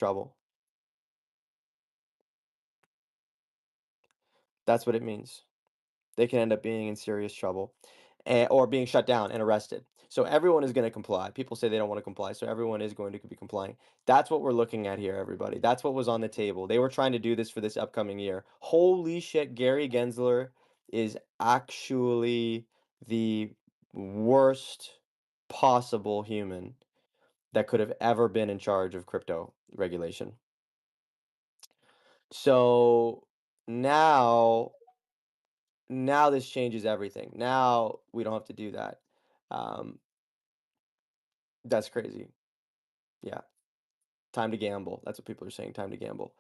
trouble. That's what it means. They can end up being in serious trouble or being shut down and arrested. So everyone is going to comply. People say they don't want to comply, so everyone is going to be complying. That's what we're looking at here, everybody. That's what was on the table. They were trying to do this for this upcoming year. Holy shit, Gary Gensler is actually the worst possible human that could have ever been in charge of crypto regulation. So now now this changes everything. Now we don't have to do that. Um, that's crazy. Yeah, time to gamble. That's what people are saying. Time to gamble.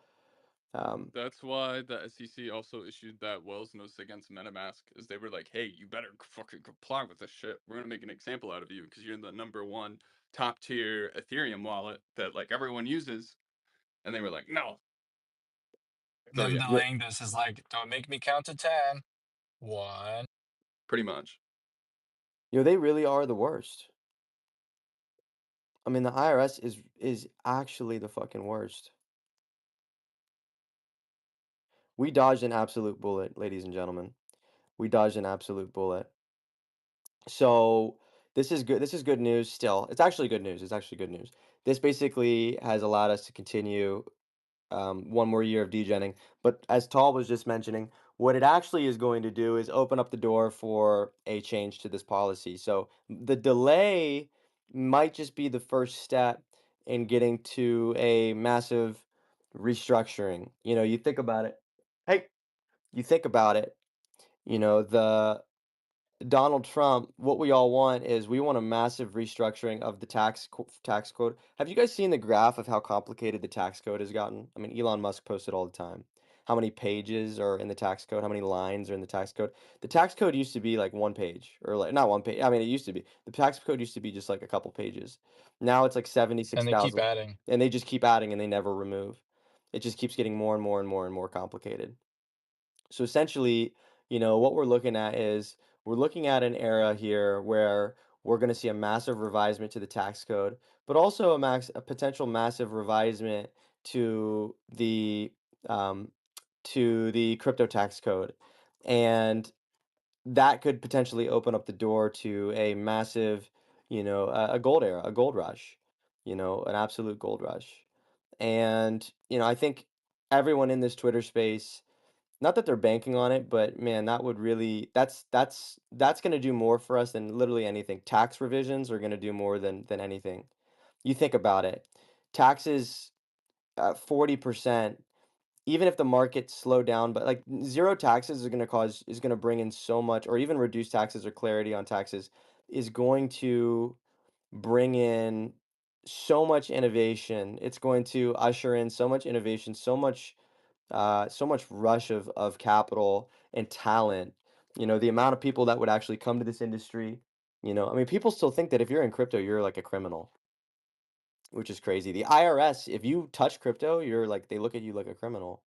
Um, That's why the SEC also issued that Wells notice against MetaMask, is they were like, "Hey, you better fucking comply with this shit. We're gonna make an example out of you because you're the number one top tier Ethereum wallet that like everyone uses." And they were like, "No." So Them yeah, yo, delaying this is like, don't make me count to 10. One. pretty much. they really are the worst. I mean, the IRS is actually the fucking worst. We dodged an absolute bullet, ladies and gentlemen. We dodged an absolute bullet. So this is good. This is good news still. It's actually good news. It's actually good news. This basically has allowed us to continue one more year of degenning. But as Tall was just mentioning, what it actually is going to do is open up the door for a change to this policy. So the delay might just be the first step in getting to a massive restructuring. You think about it. Hey, you think about it. The Donald Trump, what we all want is we want a massive restructuring of the tax code. Have you guys seen the graph of how complicated the tax code has gotten? I mean, Elon Musk posts it all the time. How many pages are in the tax code? How many lines are in the tax code? The tax code used to be like one page, or like not one page. I mean, it used to be. The tax code used to be just like a couple pages. Now it's like And they keep 76,000, adding. and they just keep adding and they never remove. It just keeps getting more and more and more and more complicated. So essentially, what we're looking at is we're looking at an era here where we're going to see a massive revisement to the tax code, but also a potential massive revisement to the um, crypto tax code, and that could potentially open up the door to a massive, a gold era, a gold rush, an absolute gold rush. And I think everyone in this Twitter space, not that they're banking on it, but man, that would really that's gonna do more for us than literally anything. Tax revisions are gonna do more than anything. You think about it. Taxes 40%, even if the market slowed down, but like zero taxes is gonna bring in so much, or even reduced taxes or clarity on taxes is going to bring in so much innovation. It's going to usher in so much innovation, so much rush of capital and talent. The amount of people that would actually come to this industry. I mean, people still think that if you're in crypto, you're like a criminal, which is crazy. The IRS, if you touch crypto, you're like they look at you like a criminal.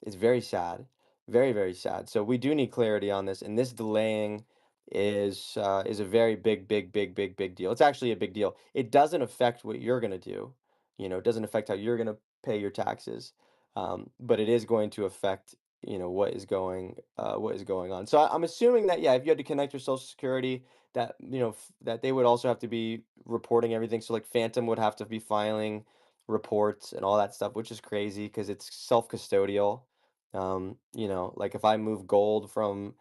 It's very sad, very, very sad. So we do need clarity on this, and this delaying is a very big, big, big, big, big deal. It's actually a big deal. It doesn't affect what you're gonna do. It doesn't affect how you're gonna pay your taxes, but it is going to affect what is going on. So I'm assuming that yeah, if you had to connect your Social Security, that that they would also have to be reporting everything. So like Phantom would have to be filing reports and all that stuff, which is crazy because it's self-custodial. Like if I move gold from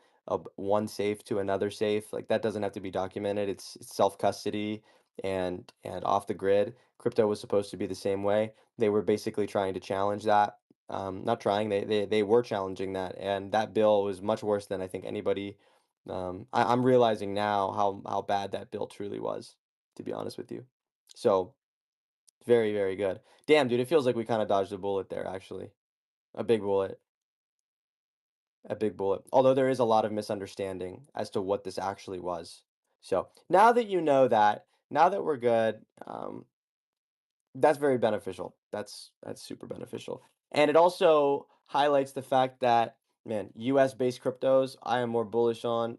one safe to another safe, like that doesn't have to be documented. It's self-custody and off the grid. Crypto was supposed to be the same way. They were basically trying to challenge that. Not trying, they were challenging that, and that bill was much worse than I think anybody. I'm realizing now how bad that bill truly was, to be honest with you. So. Very, very good. Damn, dude, it feels like we kind of dodged a bullet there, actually. A big bullet. A big bullet. Although there is a lot of misunderstanding as to what this actually was. So now that you know that, now that we're good, that's very beneficial. That's super beneficial. And it also highlights the fact that, man, US based cryptos, I am more bullish on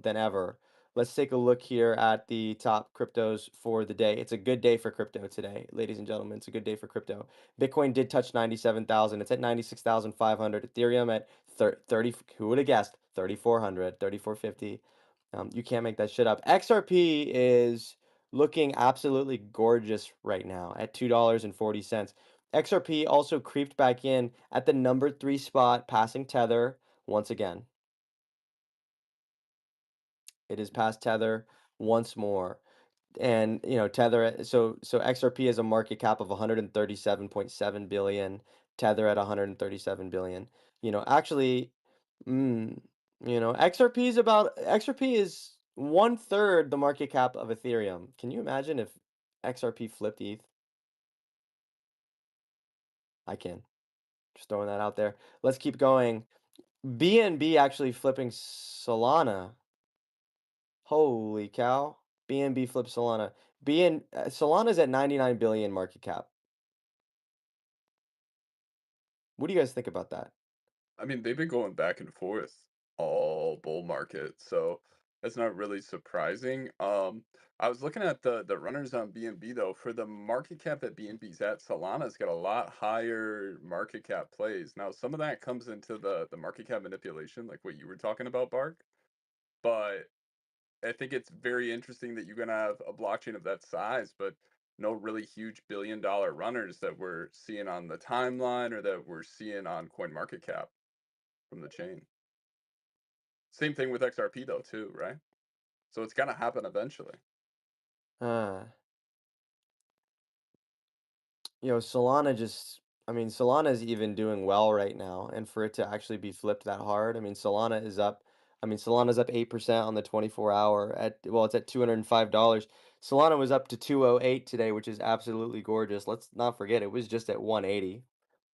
than ever. Let's take a look here at the top cryptos for the day. It's a good day for crypto today, ladies and gentlemen. It's a good day for crypto. Bitcoin did touch 97,000. It's at 96,500. Ethereum at 30, who would have guessed? 3,400, 3,450. You can't make that shit up. XRP is looking absolutely gorgeous right now at $2.40. XRP also creeped back in at the number 3 spot, passing Tether once again. It is past Tether once more. And Tether so XRP has a market cap of 137.7 billion, Tether at 137 billion. Actually, mm, XRP is one third the market cap of Ethereum. Can you imagine if XRP flipped ETH? I can. Just throwing that out there. Let's keep going. BNB actually flipping Solana. Holy cow. BNB flipped Solana. Solana's at 99 billion market cap. What do you guys think about that? I mean, they've been going back and forth all bull market, so that's not really surprising. I was looking at the runners on BNB though. For the market cap that BNB's at, Solana's got a lot higher market cap plays. Now, some of that comes into the market cap manipulation, like what you were talking about, Bark. But I think it's very interesting that you're gonna have a blockchain of that size, but no really huge billion-dollar runners that we're seeing on the timeline or that we're seeing on CoinMarketCap from the chain. Same thing with XRP though too, right? So it's gonna happen eventually. Uh, Solana just, I mean, Solana is even doing well right now. And for it to actually be flipped that hard, Solana's up 8% on the 24-hour well, it's at $205. Solana was up to 208 today, which is absolutely gorgeous. Let's not forget it was just at 180.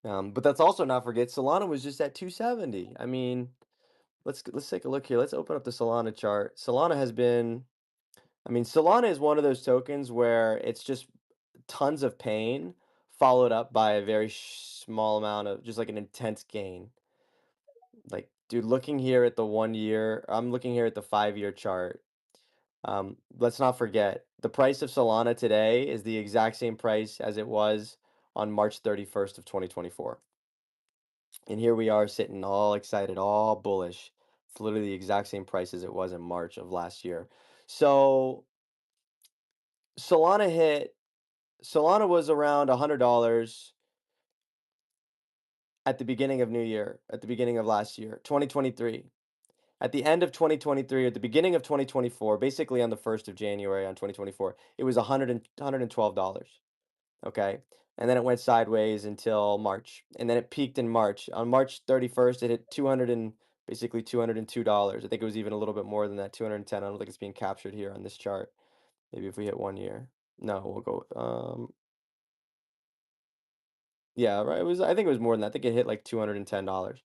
But let's also not forget Solana was just at 270. I mean, let's take a look here. Let's open up the Solana chart. Solana is one of those tokens where it's just tons of pain followed up by a very small amount of just like an intense gain. Like, dude, looking here at the 1 year, I'm looking here at the 5 year chart. Let's not forget the price of Solana today is the exact same price as it was on March 31st of 2024. And here we are sitting all excited, all bullish. It's literally the exact same price as it was in March of last year. So Solana hit Solana was around $100 at the beginning of New Year, at the beginning of last year, 2023. At the end of 2023, at the beginning of 2024, basically on the 1st of January on 2024, it was $112. Okay. And then it went sideways until March. And then it peaked in March. On March 31st, it hit 200 and basically $202. I think it was even a little bit more than that, 210. I don't think it's being captured here on this chart. Maybe if we hit 1 year. No, we'll go yeah, right. I think it was more than that. I think it hit like $210.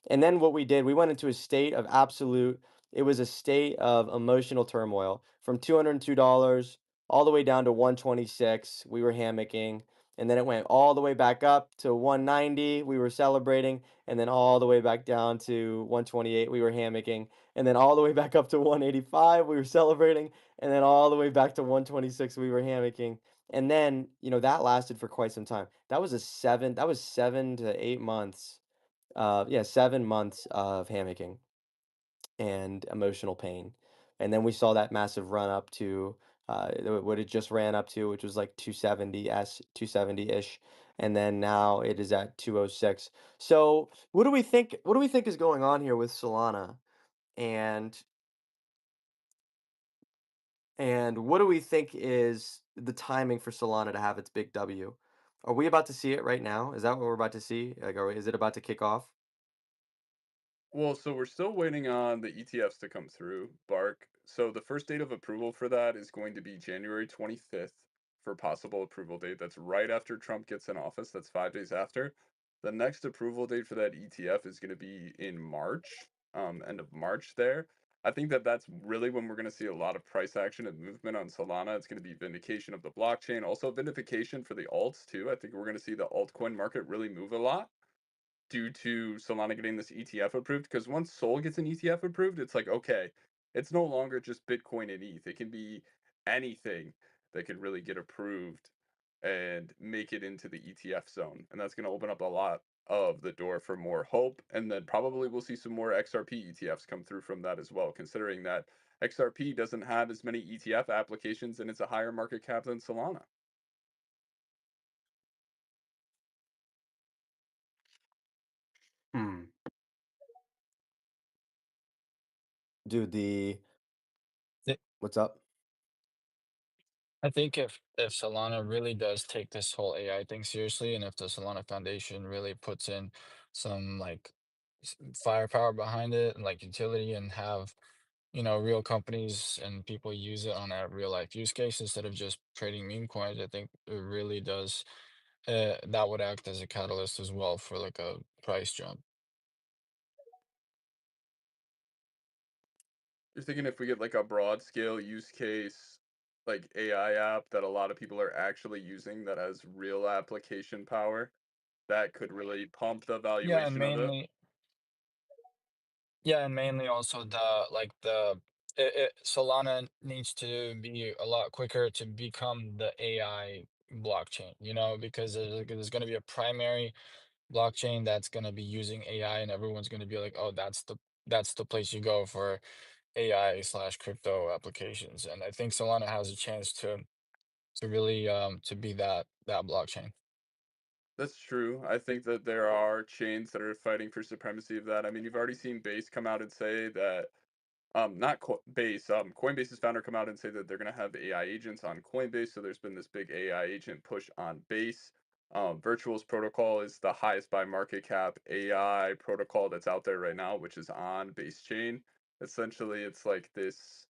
And then what we did, we went into a state of absolute, it was a state of emotional turmoil from $202 all the way down to 126. We were hammocking. And then it went all the way back up to 190. We were celebrating. And then all the way back down to 128. We were hammocking. And then all the way back up to 185. We were celebrating. And then all the way back to 126. We were hammocking. And then, that lasted for quite some time. That was 7 to 8 months. Yeah, 7 months of hammocking and emotional pain. And then we saw that massive run up to what it just ran up to, which was like 270-ish. And then now it is at 206. So what do we think is going on here with Solana? And And what do we think is the timing for Solana to have its big W? Are we about to see it right now? Is that what we're about to see? Like, is it about to kick off? Well, so we're still waiting on the ETFs to come through, Bark. So the first date of approval for that is going to be January 25th for possible approval date. That's right after Trump gets in office. That's 5 days after. The next approval date for that ETF is going to be in March, end of March there. I think that that's really when we're going to see a lot of price action and movement on Solana. It's going to be vindication of the blockchain, also vindication for the alts too. I think we're going to see the altcoin market really move a lot due to Solana getting this ETF approved. Because once Sol gets an ETF approved, it's like, okay, It's no longer just Bitcoin and ETH. It can be anything that could really get approved and make it into the ETF zone. And that's going to open up a lot of the door for more hope. And then probably we'll see some more XRP ETFs come through from that as well, considering that XRP doesn't have as many ETF applications and it's a higher market cap than Solana. Hmm. Dude, the Th- what's up? I think if Solana really does take this whole AI thing seriously, and if the Solana Foundation really puts in some like firepower behind it, and like utility, and have real companies and people use it on a real life use case instead of just trading meme coins, I think it really does. That would act as a catalyst as well for like a price jump. You're thinking if we get like a broad scale use case, like AI app that a lot of people are actually using that has real application power, that could really pump the Yeah, and valuation of it. mainly Yeah, and mainly also Solana needs to be a lot quicker to become the AI blockchain, because there's going to be a primary blockchain that's going to be using AI, and everyone's going to be like, oh, that's the place you go for AI/crypto applications. And I think Solana has a chance to really to be that blockchain. That's true. I think that there are chains that are fighting for supremacy of that. I mean, you've already seen Base come out and say that not Base, Coinbase's founder come out and say that they're going to have AI agents on Coinbase. So there's been this big AI agent push on Base. Virtual's protocol is the highest by market cap AI protocol that's out there right now, which is on Base chain. Essentially, it's like this.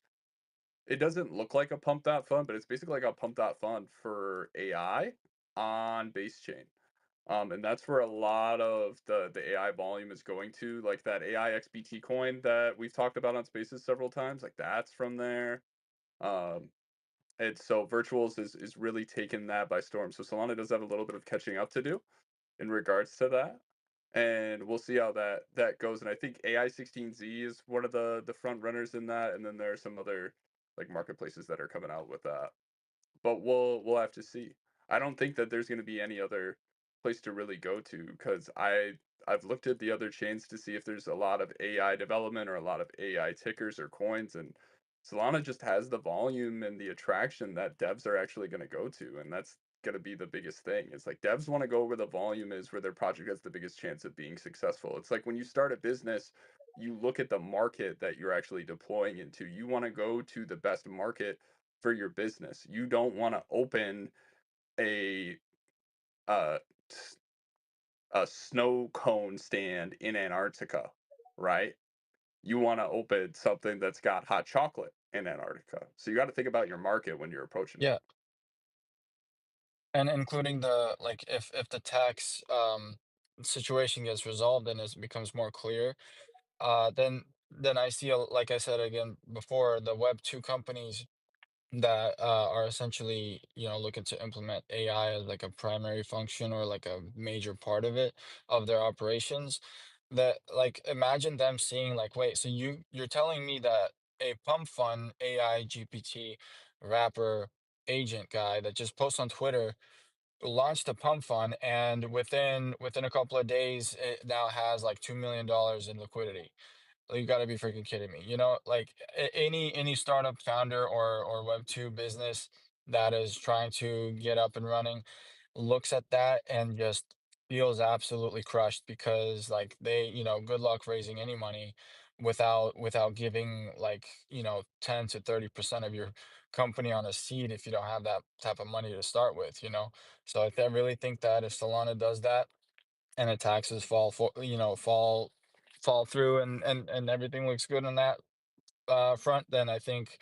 It doesn't look like a pump that fund, but it's basically like a pump that fund for AI on Base chain. And that's where a lot of the AI volume is going to, like that AI XBT coin that we've talked about on Spaces several times, like that's from there. Um, and so Virtuals is really taking that by storm. So Solana does have a little bit of catching up to do in regards to that. And we'll see how that goes. And I think AI 16Z is one of the front runners in that. And then there are some other like marketplaces that are coming out with that, but we'll have to see. I don't think that there's going to be any other place to really go to because I've looked at the other chains to see if there's a lot of AI development or a lot of AI tickers or coins, and Solana just has the volume and the attraction that devs are actually going to go to, and that's going to be the biggest thing. It's like devs want to go where the volume is, where their project has the biggest chance of being successful. It's like when you start a business, you look at the market that you're actually deploying into. You want to go to the best market for your business. You don't want to open a uh s- a snow cone stand in Antarctica, right? You want to open something that's got hot chocolate in Antarctica. So you got to think about your market when you're approaching it. Yeah, and including the like if the tax situation gets resolved and it becomes more clear, then I see, like I said again before, the Web 2 companies that are essentially, looking to implement AI as like a primary function or like a major part of it, of their operations. That, like, imagine them seeing like, wait, so you're telling me that a pump fund AI GPT wrapper agent guy that just posts on Twitter launched a pump fund, and within a couple of days it now has like $2 million in liquidity. You got to be freaking kidding me. Like, any startup founder or Web 2 business that is trying to get up and running looks at that and just feels absolutely crushed, because like good luck raising any money without giving, like, 10 to 30% of your company on a seed if you don't have that type of money to start with. So I really think that if Solana does that and the taxes fall through, and everything looks good on that front, then I think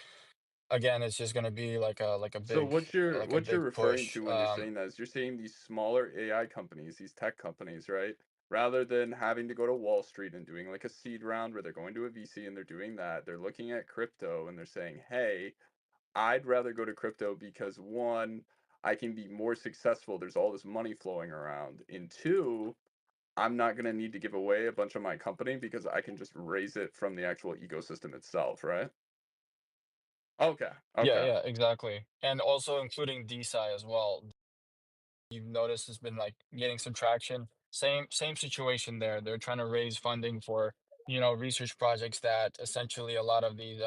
again it's just going to be So like a what you're big referring push. to when you're saying that is you're saying these smaller AI companies, these tech companies, right? Rather than having to go to Wall Street and doing like a seed round where they're going to a VC and they're doing that, they're looking at crypto and they're saying, "Hey, I'd rather go to crypto because one, I can be more successful. There's all this money flowing around. And two, I'm not going to need to give away a bunch of my company because I can just raise it from the actual ecosystem itself, right?" Okay, Yeah, okay, yeah, exactly. And also including DeSci as well. You've noticed has been like getting some traction. Same situation there. They're trying to raise funding for, research projects that essentially a lot of these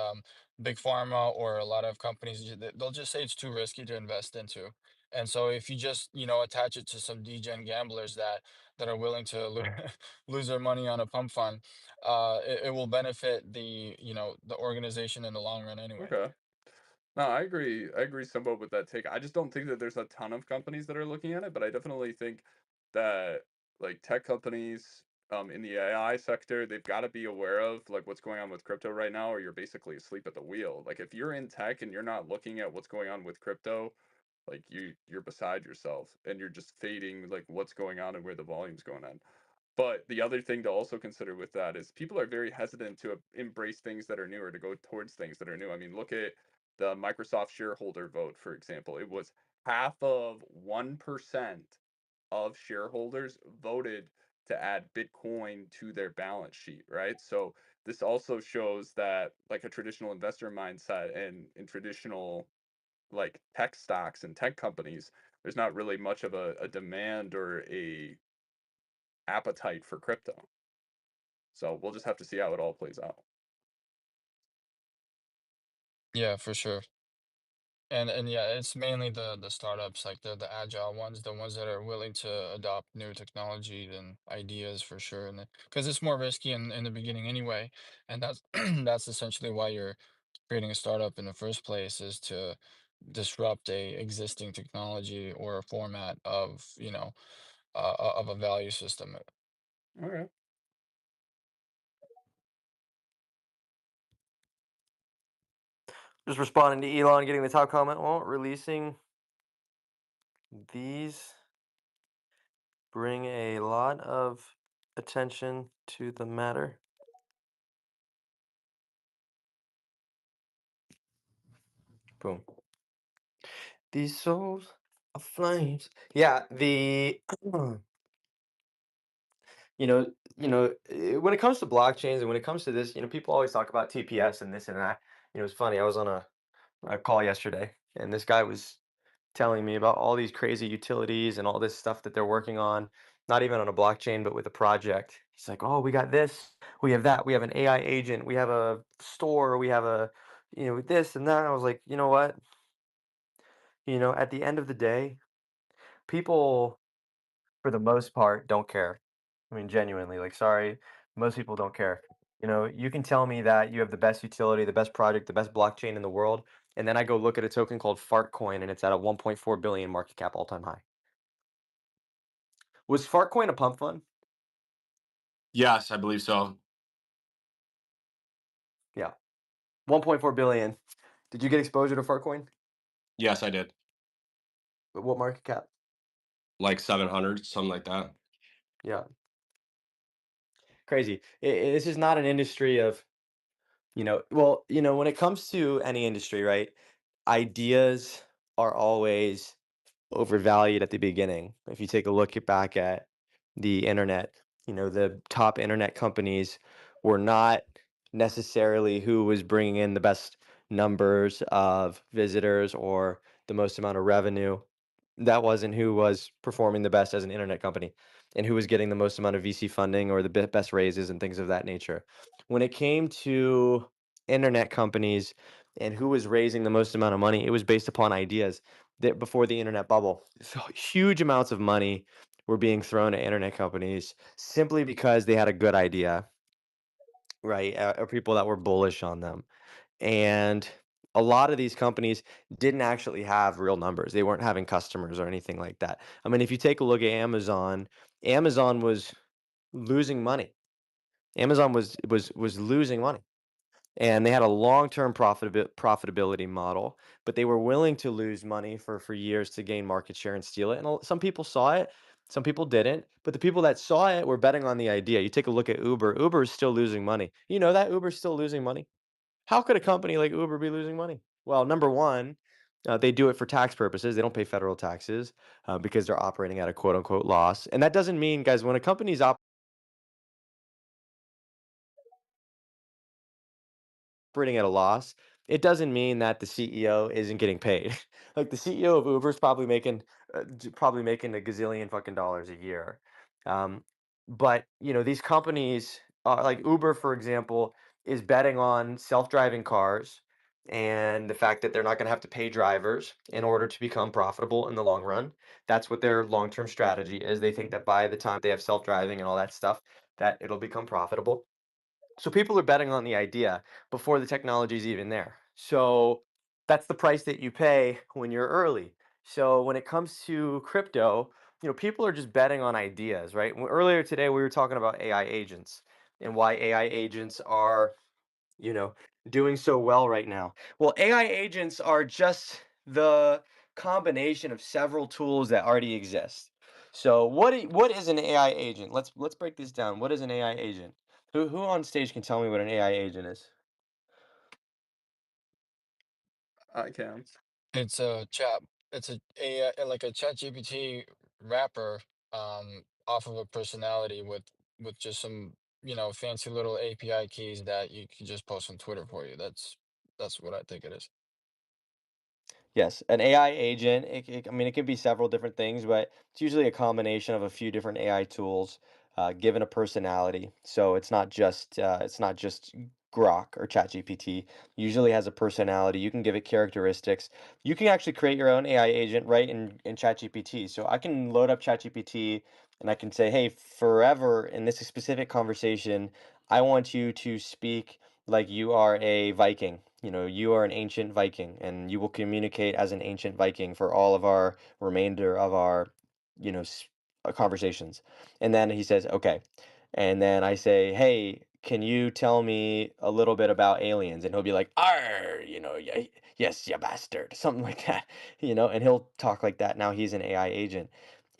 big pharma or a lot of companies they'll just say it's too risky to invest into. And so if you just, attach it to some degen gamblers that are willing to lose their money on a pump fund, it will benefit the organization in the long run anyway. okay. No, I agree. I agree somewhat with that take. I just don't think that there's a ton of companies that are looking at it, but I definitely think that like tech companies in the AI sector, they've got to be aware of like what's going on with crypto right now, or you're basically asleep at the wheel. Like if you're in tech and you're not looking at what's going on with crypto, like you're beside yourself and you're just fading like what's going on and where the volume's going on. But the other thing to also consider with that is people are very hesitant to embrace things that are new or to go towards things that are new. I mean, look at the Microsoft shareholder vote, for example. It was half of 1% of shareholders voted to add Bitcoin to their balance sheet, right? So this also shows that like a traditional investor mindset and in traditional like tech stocks and tech companies, there's not really much of a demand or a appetite for crypto. So we'll just have to see how it all plays out. Yeah, for sure. And yeah, it's mainly the startups, like the agile ones, the ones that are willing to adopt new technology and ideas for sure. And because it's more risky in the beginning anyway, and that's that's essentially why you're creating a startup in the first place is to disrupt a existing technology or a format of, of a value system. All right. Just responding to Elon, getting the top comment. Well, releasing these bring a lot of attention to the matter. Boom. These souls are flames. Yeah, the when it comes to blockchains and when it comes to this, people always talk about TPS and this and that. It's funny. I was on a call yesterday, and this guy was telling me about all these crazy utilities and all this stuff that they're working on, not even on a blockchain, but with a project. He's like, "Oh, we got this, we have that, we have an AI agent, we have a store, we have this and that." I was like, you know what? At the end of the day, people, for the most part, don't care. I mean, genuinely, like, sorry, most people don't care. You can tell me that you have the best utility, the best project, the best blockchain in the world, and then I go look at a token called Fartcoin, and it's at a 1.4 billion market cap all-time high. Was Fartcoin a pump fund? Yes, I believe so. Yeah, 1.4 billion. Did you get exposure to Fartcoin? Yes, I did. What market cap? Like 700, something like that. Yeah, crazy. This is not an industry of, well, when it comes to any industry, right? Ideas are always overvalued at the beginning. If you take a look back at the internet, the top internet companies were not necessarily who was bringing in the best numbers of visitors or the most amount of revenue. That wasn't who was performing the best as an internet company and who was getting the most amount of VC funding or the best raises and things of that nature. When it came to internet companies and who was raising the most amount of money, it was based upon ideas that before the internet bubble. So huge amounts of money were being thrown at internet companies simply because they had a good idea, right? Or people that were bullish on them. And a lot of these companies didn't actually have real numbers. They weren't having customers or anything like that. I mean, if you take a look at Amazon, Amazon was losing money. Amazon was losing money. And they had a long-term profitability model, but they were willing to lose money for years to gain market share and steal it. And some people saw it, some people didn't. But the people that saw it were betting on the idea. You take a look at Uber. Uber is still losing money. You know that Uber's still losing money. How could a company like Uber be losing money? Well, number one, they do it for tax purposes. They don't pay federal taxes because they're operating at a quote unquote loss. And that doesn't mean, guys, when a company's operating at a loss, it doesn't mean that the CEO isn't getting paid. Like the CEO of Uber is probably making a gazillion fucking dollars a year. Um, but these companies, like Uber, for example, is betting on self-driving cars and the fact that they're not going to have to pay drivers in order to become profitable in the long run. That's what their long-term strategy is. They think that by the time they have self-driving and all that stuff, that it'll become profitable. So people are betting on the idea before the technology is even there. So that's the price that you pay when you're early. So when it comes to crypto, people are just betting on ideas, right? Earlier today we were talking about AI agents and why AI agents are, you know, doing so well right now. Well, AI agents are just the combination of several tools that already exist. So what is an AI agent? Let's break this down. What is an AI agent? Who on stage can tell me what an AI agent is? I can. It's a chat. It's like a chat GPT wrapper off of a personality with just some fancy little API keys that you can just post on Twitter for you. That's what I think it is. Yes, an AI agent, I mean, it can be several different things, but it's usually a combination of a few different AI tools, given a personality. So it's not just Grok or ChatGPT. Usually has a personality. You can give it characteristics. You can actually create your own AI agent right in ChatGPT. So I can load up ChatGPT and I can say, hey, forever in this specific conversation, I want you to speak like you are a Viking. You are an ancient Viking, and you will communicate as an ancient Viking for all of our remainder of our, conversations. And then he says, okay. And then I say, hey, can you tell me a little bit about aliens? And he'll be like, "Arr, yeah, yes, you bastard," something like that, and he'll talk like that. Now he's an AI agent.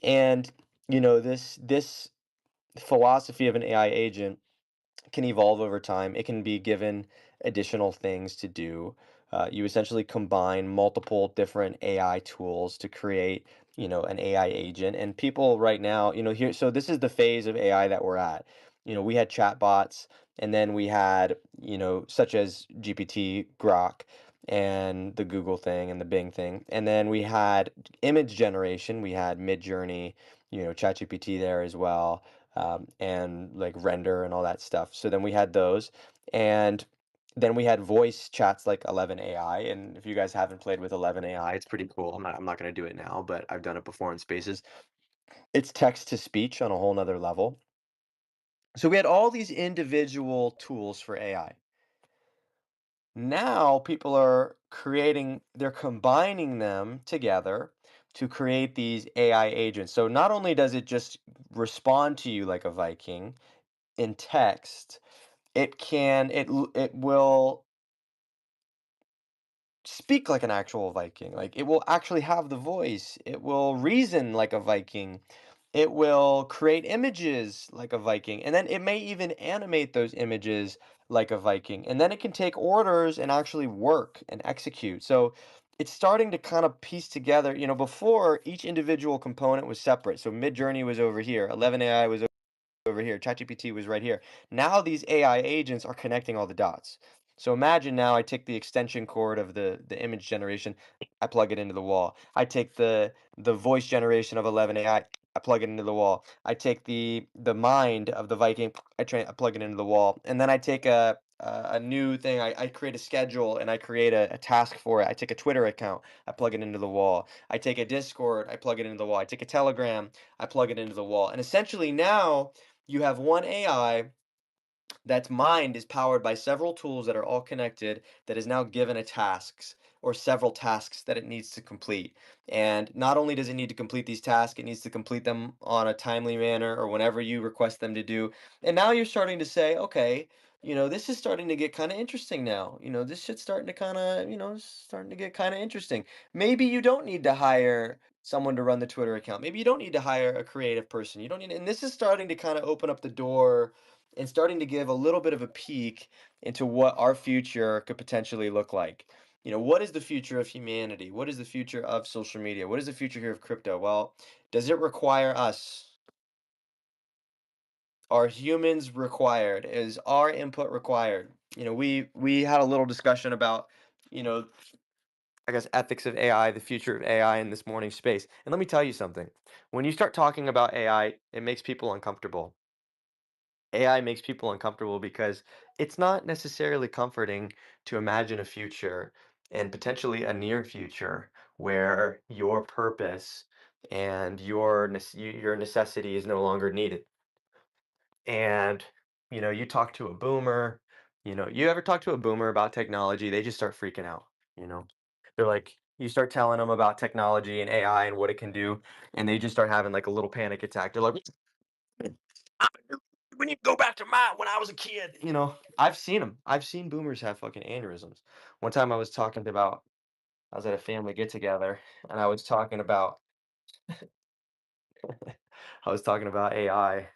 And, this philosophy of an AI agent can evolve over time. It can be given additional things to do. You essentially combine multiple different AI tools to create, an AI agent. And people right now, here, so this is the phase of AI that we're at. We had chatbots, and then we had, such as GPT, Grok, and the Google thing and the Bing thing. And then we had image generation. We had Midjourney, ChatGPT there as well, and like render and all that stuff. So then we had those, and then we had voice chats like 11 AI. And if you guys haven't played with 11 AI, it's pretty cool. I'm not going to do it now, but I've done it before in spaces. It's text to speech on a whole nother level. So we had all these individual tools for AI. Now people are they're combining them together to create these AI agents. So not only does it just respond to you like a Viking in text, it will speak like an actual Viking. Like it will actually have the voice. It will reason like a Viking. It will create images like a Viking. And then it may even animate those images like a Viking. And then it can take orders and actually work and execute. So it's starting to kind of piece together. Before each individual component was separate. So Midjourney was over here, 11 AI was over here. ChatGPT was right here. Now these AI agents are connecting all the dots. So imagine now I take the extension cord of the image generation, I plug it into the wall. I take the voice generation of 11 AI, I plug it into the wall. I take the mind of the Viking, I plug it into the wall. And then I take a new thing. I create a schedule and I create a task for it. I take a Twitter account, I plug it into the wall. I take a Discord, I plug it into the wall. I take a Telegram, I plug it into the wall. And essentially now you have one AI that's mind is powered by several tools that are all connected that is now given a tasks or several tasks that it needs to complete. And not only does it need to complete these tasks, it needs to complete them on a timely manner or whenever you request them to do. And now you're starting to say, okay, this is starting to get kind of interesting now. This shit's starting to kind of, starting to get kind of interesting. Maybe you don't need to hire someone to run the Twitter account. Maybe you don't need to hire a creative person. You don't need, and this is starting to kind of open up the door and starting to give a little bit of a peek into what our future could potentially look like. What is the future of humanity? What is the future of social media? What is the future here of crypto? Well, does it require us? Are humans required? Is our input required? We had a little discussion about you know, I guess ethics of AI, the future of AI in this morning space. And let me tell you something. When you start talking about AI, it makes people uncomfortable. AI makes people uncomfortable because it's not necessarily comforting to imagine a future and potentially a near future where your purpose and your necessity is no longer needed. And you talk to a boomer, you ever talk to a boomer about technology, they just start freaking out, you know. They're like, you start telling them about technology and AI and what it can do, and they just start having like a little panic attack. They're like, "Ah, we need to go back to my when I was a kid." I've seen them. I've seen boomers have fucking aneurysms. One time I was at a family get together and I was talking about AI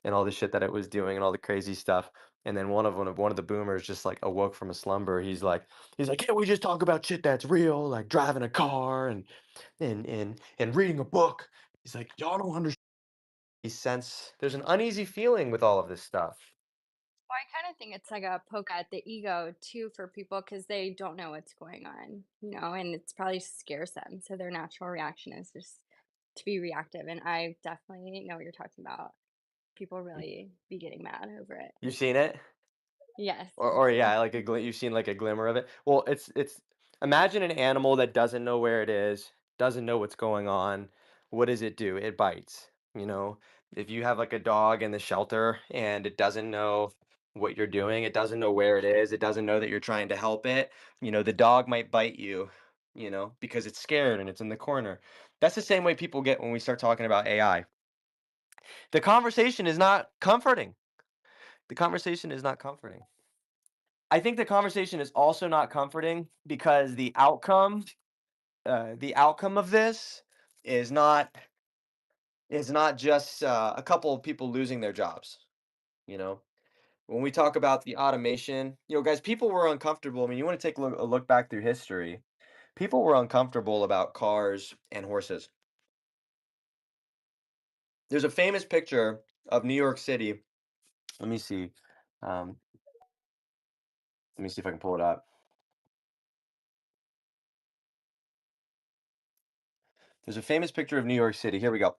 and all the shit that it was doing and all the crazy stuff. And then one of the boomers just like awoke from a slumber. He's like, "Can't we just talk about shit that's real, like driving a car and reading a book?" He's like, "Y'all don't understand." Sense there's an uneasy feeling with all of this stuff. Well, I kind of think it's like a poke at the ego too for people because they don't know what's going on, and it's probably scares them. So their natural reaction is just to be reactive. And I definitely know what you're talking about. People really be getting mad over it. You've seen it? Yes. Or yeah, like you've seen like a glimmer of it. Well, it's imagine an animal that doesn't know where it is, doesn't know what's going on. What does it do? It bites. If you have like a dog in the shelter and it doesn't know what you're doing, it doesn't know where it is, it doesn't know that you're trying to help it, the dog might bite you, because it's scared and it's in the corner. That's the same way people get when we start talking about AI. The conversation is not comforting. The conversation is not comforting. I think the conversation is also not comforting because the outcome of this is not just a couple of people losing their jobs. You know, when we talk about the automation, guys, people were uncomfortable. I mean, you want to take a look back through history. People were uncomfortable about cars and horses. There's a famous picture of New York City. Let me see. Um, let me see if I can pull it up. There's a famous picture of New York City. Here we go.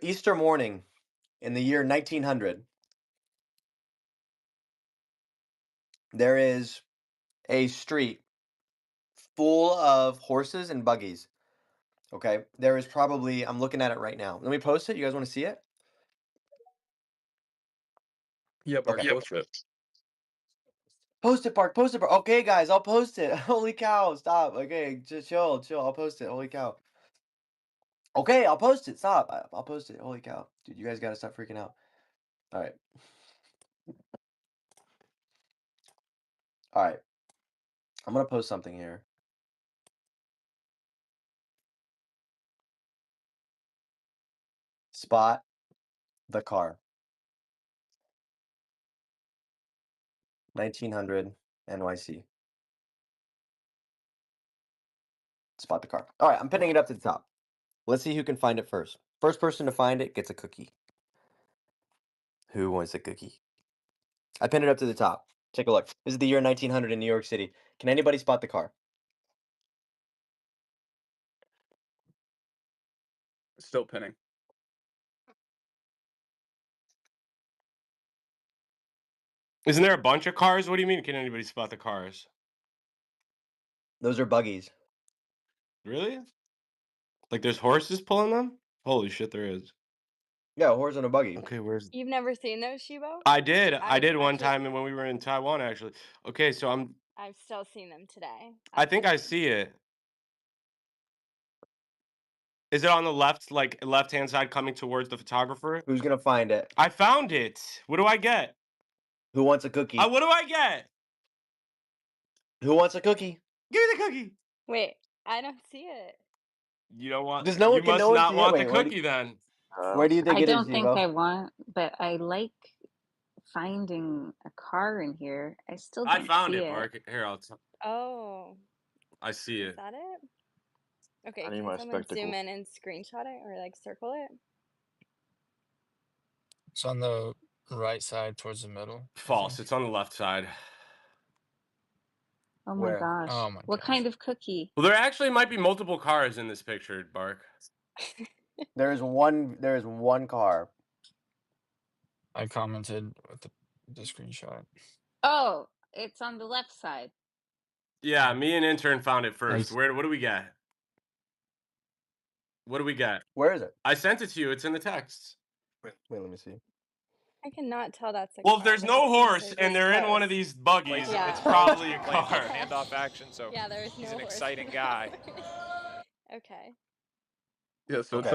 Easter morning in the year 1900, there is a street full of horses and buggies. Okay. There is probably, I'm looking at it right now. Let me post it. You guys want to see it? Yeah, Okay. Bark, post it. Post it, Park. Post it, Park. Okay, guys, I'll post it. Holy cow. Stop. Okay. Just chill. Chill. I'll post it. Holy cow. Okay. I'll post it. Stop. I'll post it. Holy cow. Dude, you guys got to stop freaking out. All right. All right. I'm going to post something here. Spot the car. 1900 NYC. Spot the car. All right, I'm pinning it up to the top. Let's see who can find it first. First person to find it gets a cookie. Who wants a cookie? I pinned it up to the top. Take a look. This is the year 1900 in New York City. Can anybody spot the car? Still pinning. Isn't there a bunch of cars? What do you mean? Can anybody spot the cars? Those are buggies. Really? Like there's horses pulling them? Holy shit, there is. Yeah, a horse and a buggy. Okay, where's You've never seen those, Shibo? I did. I I've did one actually time when we were in Taiwan actually. Okay, so I've still seen them today. I think I see it. Is it on the left, like left-hand side coming towards the photographer? Who's gonna find it? I found it. What do I get? Who wants a cookie? What do I get? Who wants a cookie? Give me the cookie. Wait, I don't see it. You don't want Does no you one can must no one not see it? want the Wait, cookie then. where do you think I it is, don't think I Zivo? want, but I like finding a car in here. I still I don't found see it, it. Bark. Here, Oh, I see is it. that it? I Okay, need can my someone zoom spectacles. in and screenshot it or like circle it? It's on the Right side towards the middle, I False. think. It's on the left side. Oh my Where? gosh. Oh my What gosh. kind of cookie? Well, there actually might be multiple cars in this picture, Bark. There is one car. I commented with the screenshot. Oh, it's on the left side. Yeah, me and intern found it first. Nice. What do we get? What do we get? Where is it? I sent it to you. It's in the text. Wait, let me see. I cannot tell that's a Well, if car, there's but no it seems horse like and it's they're in one of close. these buggies, Plays it's Yeah. probably a playing some car. handoff action, so Yeah, there's he's no an horse exciting in guy. that. Okay. Yeah, so Okay.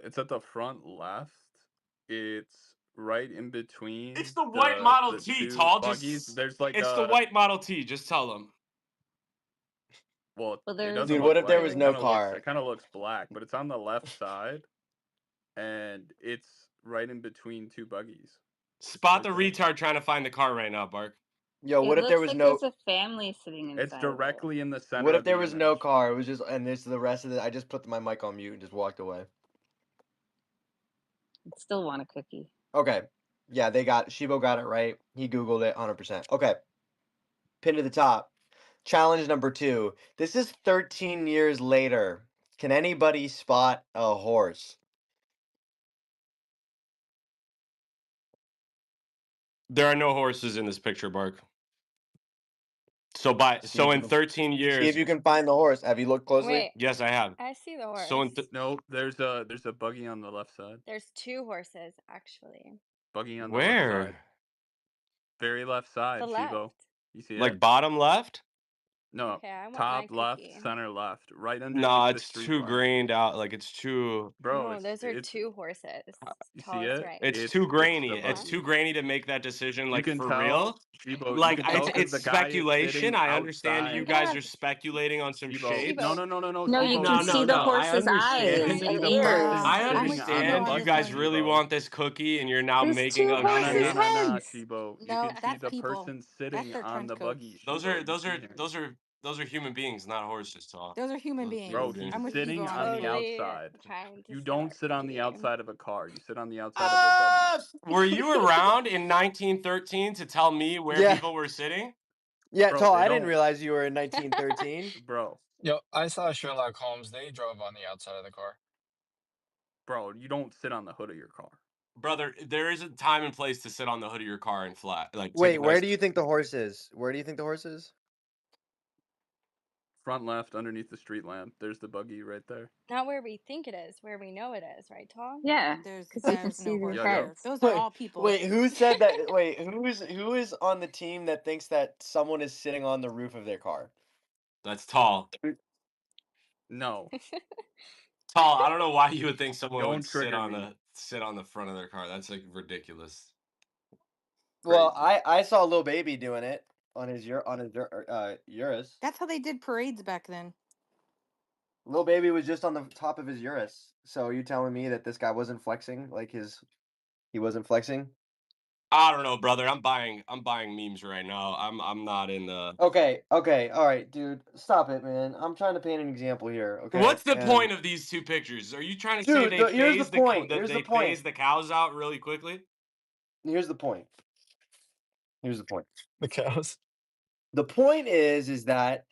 it's at the front left. It's right in It's between the white Model the T, two tall. buggies. Just There's like it's the a white Model T. Just tell them. well, Well, it there doesn't Dude, isn't what look if there white. was two. no It car? kind of looks black, but it's on the left side, and it's right in between two buggies, Spot right the there. retard trying to find the car right now, Bark. Yo, It what if there looks was like no there's a family sitting It's inside of it. directly in the center what if of there the was no image. car? It was just and this the rest of it. I just put my mic on mute and just walked away. I still want a cookie. Okay. Yeah, Shibo got it right. He Googled it 100%. Okay. Pin to the top. Challenge number 2. This is 13 years later. Can anybody spot a horse? There are no horses in this picture, Bark. So See if in you can 13 see if years, you can find the horse. Have you looked closely? Wait, yes, I have. I see the So horse. No, there's a buggy on the left side. There's 2 horses, actually. Buggy on the left side. where? Very left side, The Shibo. left. You see Like it? bottom left? No, Okay, I want my top left, cookie. center left, right No, underneath the it's street too lamp. grained out. Like it's too. Bro, No, those are it's 2 horses. you Tell see us it? right. It's too It's grainy. the It's buggy. too grainy to make that decision. You Like can for tell, real. Shibo. You Like can tell because it's the guy is speculation. sitting I understand you I'm outside. guys gonna are speculating on some Shibo, shapes. Shibo, no, No, you Shibo. can No, You can see no, the no. tell. I horse's You can eyes understand. see and the ears. person I I'm sitting on the Shibo understand on you this buggy, guys one. really Shibo. want this cookie and you're now There's making 2 a horses' Nah, heads. Shibo. You No, can see that's the people. person That's sitting their on trench the coat. buggy, Shibo. You see him. those are human beings, not horses, Tal. Those are human Those are Bro, beings. human he's I'm beings. with Shivo sitting on on this the one. Totally outside. trying to You sell don't our sit on the cookie. outside of a car. You sit on the outside of a buggy. Were you around in 1913 to tell me where Yeah. people were sitting? Yeah, Bro, Tall, they I didn't don't, realize you were in 1913. bro, Yo, I saw Sherlock Holmes. They drove on the outside of the car. you don't sit on the hood of your car. Brother, there is a time and place to sit on the hood of your car and flat. Like take Wait, a where nice. do you think the horse is? Where do you think the horse is? Front left, underneath the street lamp. There's the buggy right there. Not where we think it is, where we know it is, right, Tom? Yeah, There's because you can there's see no their horse Yo, yo. there. heads. Those are Wait, all people. wait, who said that? Wait, who is on the team that thinks that someone is sitting on the roof of their car? That's tall. No, Tall. I don't know why you would think someone would don't trigger me. sit on the front of their car. That's like ridiculous. Well, Crazy. I saw Lil Baby doing it on his Urus. That's how they did parades back then. Lil Baby was just on the top of his Urus. So are you telling me that this guy wasn't flexing he wasn't flexing? I don't know, brother. I'm buying memes right now. I'm not in the. Okay, all right, dude. Stop it, man. I'm trying to paint an example here, okay? What's the And point of these two pictures? Are you trying to say dude, they here's the phase point. that Here's the they point. phase the cows out really quickly? Here's the point. Here's the point. The cows. The point is that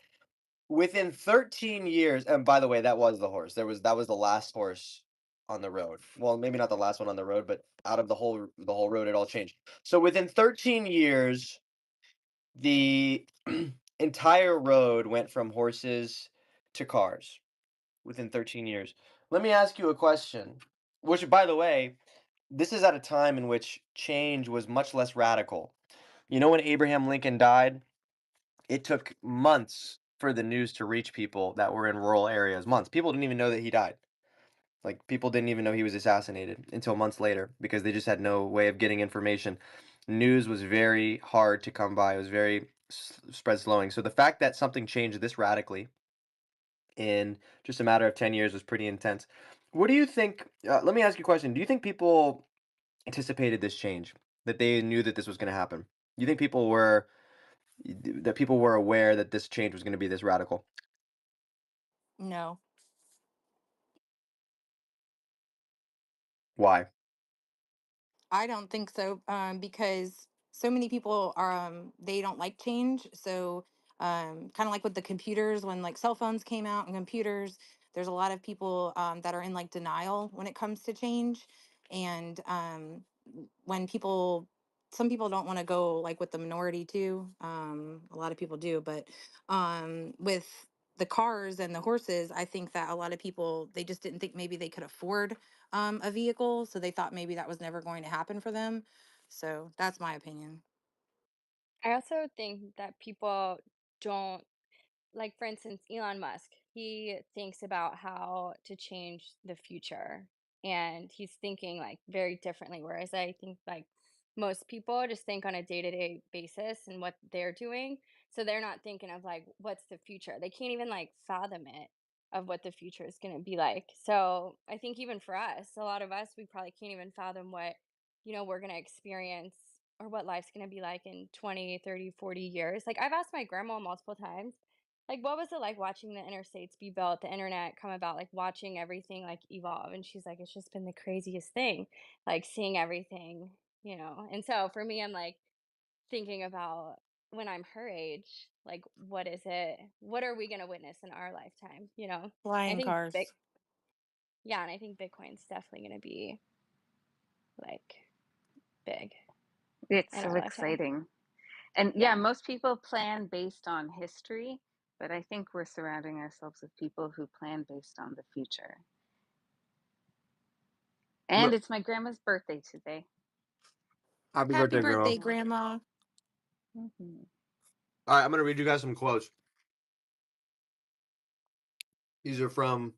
within 13 years, and by the way, that was the horse. That was the last horse on the road. Well, maybe not the last one on the road, but out of the whole road, it all changed. So within 13 years, the entire road went from horses to cars. Within 13 years. Let me ask you a question. Which, by the way, this is at a time in which change was much less radical. You know, when Abraham Lincoln died, it took months for the news to reach people that were in rural areas. Months. People didn't even know that he died. Like, people didn't even know he was assassinated until months later because they just had no way of getting information. News was very hard to come by. It was very spread slowing. So the fact that something changed this radically in just a matter of 10 years was pretty intense. What do you think? Let me ask you a question. Do you think people anticipated this change? That they knew that this was going to happen? You think people were aware that this change was going to be this radical? No. Why? I don't think so, because so many people are they don't like change. So kind of like with the computers, when like cell phones came out and computers, there's a lot of people that are in like denial when it comes to change. And when people, some people don't want to go like with the minority too. A lot of people do, but with the cars and the horses, I think that a lot of people, they just didn't think maybe they could afford a vehicle, so they thought maybe that was never going to happen for them. So that's my opinion. I also think that people don't like, for instance, Elon Musk, he thinks about how to change the future and he's thinking like very differently. Whereas I think like most people just think on a day-to-day basis and what they're doing. So they're not thinking of like what's the future. They can't even like fathom it of what the future is going to be like. So I think even for us, a lot of us, we probably can't even fathom what, we're going to experience or what life's going to be like in 20, 30, 40 years. Like I've asked my grandma multiple times like, what was it like watching the interstates be built, the internet come about, like watching everything like evolve? And she's like, it's just been the craziest thing, like seeing everything. And so for me, I'm like thinking about when I'm her age, like what is it? What are we gonna witness in our lifetime? I Flying think big cars. yeah, and I think Bitcoin's definitely gonna be like big It's in so our lifetime. exciting. And yeah, Yeah. most people plan based on history, but I think we're surrounding ourselves with people who plan based on the future. And Look, it's my grandma's birthday today. happy Happy birthday, girl. birthday, Grandma. Mhm. All right, I'm gonna read you guys some quotes. These are from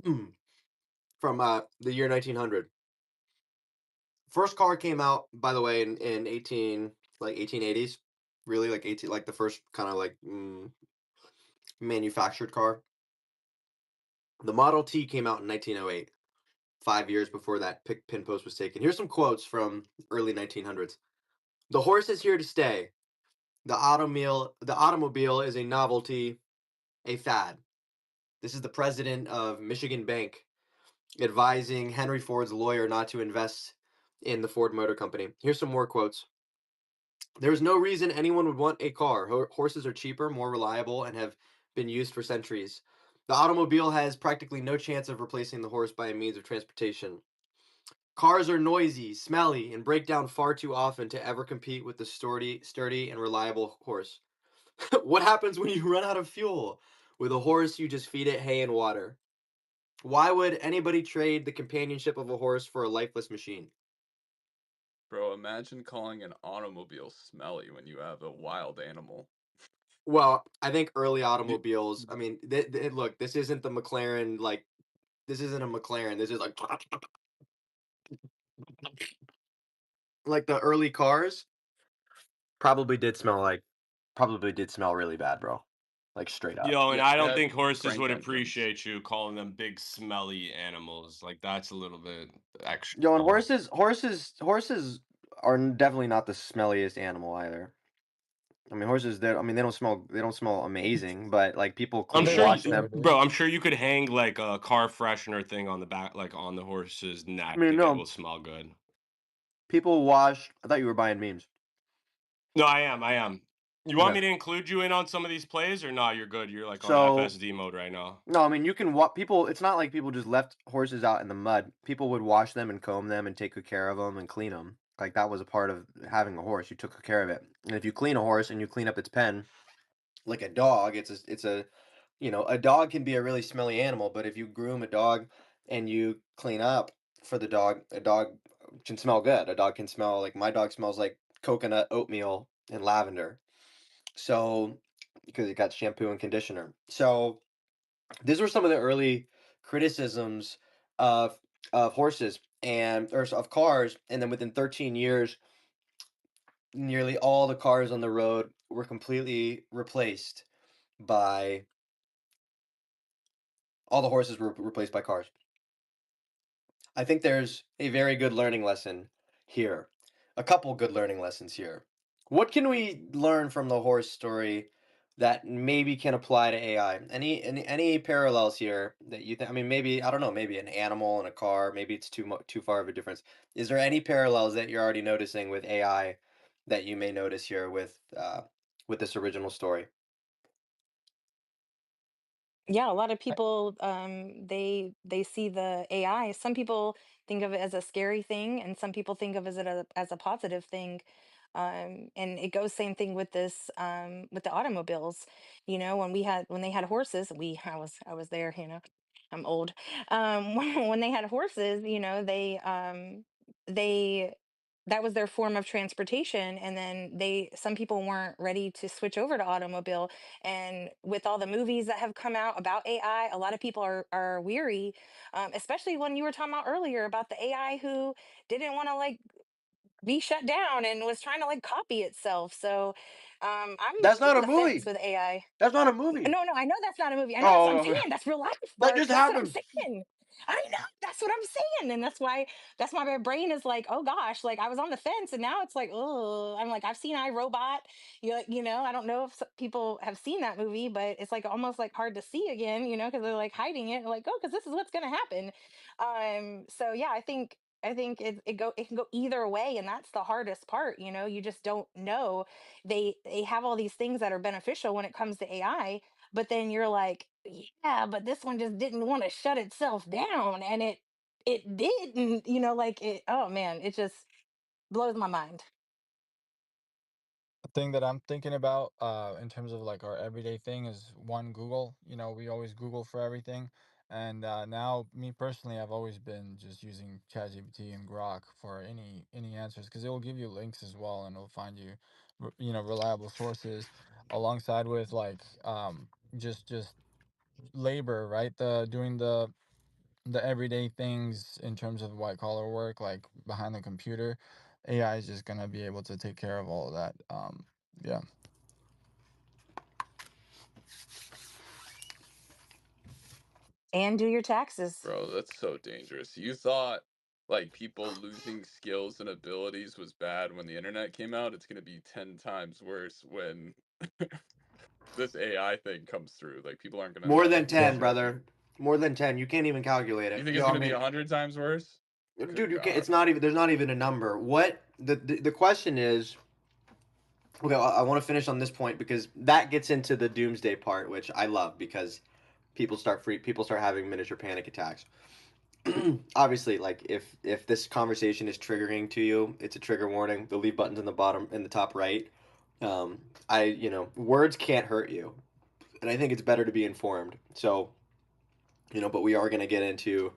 the year 1900. First car came out, by the way, in 1880s. Really, like 18, like the first kind of like manufactured car. The Model T came out in 1908, 5 years before that pin post was taken. Here's some quotes from early 1900s. The horse is here to stay. The automobile is a novelty, a fad. This is the president of Michigan Bank advising Henry Ford's lawyer not to invest in the Ford Motor Company. Here's some more quotes. There's no reason anyone would want a car. Horses are cheaper, more reliable, and have been used for centuries. The automobile has practically no chance of replacing the horse by a means of transportation. Cars are noisy, smelly, and break down far too often to ever compete with the sturdy and reliable horse. What happens when you run out of fuel? With a horse, you just feed it hay and water. Why would anybody trade the companionship of a horse for a lifeless machine? Bro, imagine calling an automobile smelly when you have a wild animal. Well, I think early Y- automobiles. I mean, look, this isn't the McLaren. Like, this isn't a McLaren. This is like the early cars. Probably did smell really bad, bro. Like straight up. Yo, and Yeah, I they don't had think horses crank would engines. appreciate you calling them big smelly animals. Like that's a little bit extra. Yo, and horses are definitely not the smelliest animal either. I mean, horses. They don't smell amazing, but like people I'm clean They sure, look wash good, them. dude. bro. I'm sure you could hang like a car freshener thing on the back, like on the horse's I neck, mean, and it no, will smell good. people wash. I thought you were buying memes. No, I am. I am. You want Okay, me to include you in on some of these plays, or not? You're good. You're like on so FSD mode right now. no, I mean you can walk people. It's not like people just left horses out in the mud. People would wash them and comb them and take good care of them and clean them. Like that was a part of having a horse. You took good care of it. And if you clean a horse and you clean up its pen, like a dog, a dog can be a really smelly animal, but if you groom a dog and you clean up for the dog, a dog can smell good. A dog can smell like my dog smells like coconut oatmeal and lavender. So because it got shampoo and conditioner. So these were some of the early criticisms of horses or of cars, and then within 13 years, nearly all the cars on the road were completely replaced by all the horses were replaced by cars. I think there's a very good learning lesson here. A couple good learning lessons here. What can we learn from the horse story that maybe can apply to AI? Any parallels here that you think? I mean, maybe I don't know. Maybe an animal and a car. Maybe it's too far of a difference. Is there any parallels that you're already noticing with AI that you may notice here with this original story? Yeah, a lot of people they see the AI. Some people think of it as a scary thing, and some people think of it as a positive thing. And it goes same thing with this with the automobiles. You know, when they had horses, I was there. You know, I'm old. When they had horses, you know, they that was their form of transportation, and then some people weren't ready to switch over to automobile, and with all the movies that have come out about AI, a lot of people are weary, especially when you were talking about earlier about the AI who didn't want to like be shut down and was trying to like copy itself. So I'm That's not on a the fence movie. with AI. That's not a movie. No, no, I know that's not a movie. I know that's what I'm Oh, saying. That's real life, That Bart. just That's what I'm happened. saying. I know that's what I'm saying, and that's why my brain is like, oh gosh, like I was on the fence, and now it's like, oh, I'm like, I've seen iRobot. You know, I don't know if people have seen that movie, but it's like almost like hard to see again, because they're like hiding it, like, oh, because this is what's gonna happen. So yeah, I think it can go either way, and that's the hardest part. You just don't know. They have all these things that are beneficial when it comes to AI, but then you're like, yeah, but this one just didn't want to shut itself down, and it did. Like it, oh man, it just blows my mind. The thing that I'm thinking about, in terms of like our everyday thing is one Google. We always Google for everything, and now me personally, I've always been just using ChatGPT and Grok for any answers because it will give you links as well, and it'll find you, reliable sources, alongside with like just labor, right? The doing the everyday things in terms of white collar work, like behind the computer. AI is just gonna be able to take care of all of that. Yeah. And do your taxes. Bro, that's so dangerous. You thought like people losing skills and abilities was bad when the internet came out. It's gonna be 10 times worse when this AI thing comes through. Like people aren't gonna More know than what the Yeah. 10, shit. brother. More than 10. You can't even calculate You it. think it's Yo, I gonna be mean, 100 times worse? dude, Good you can't. It's God. not even. There's not even a number. What the question is? Okay, I want to finish on this point because that gets into the doomsday part, which I love because people start having miniature panic attacks. Obviously, like if this conversation is triggering to you, it's a trigger warning. The leave button's in the bottom in the top right. Words can't hurt you, and I think it's better to be informed. So, but we are going to get into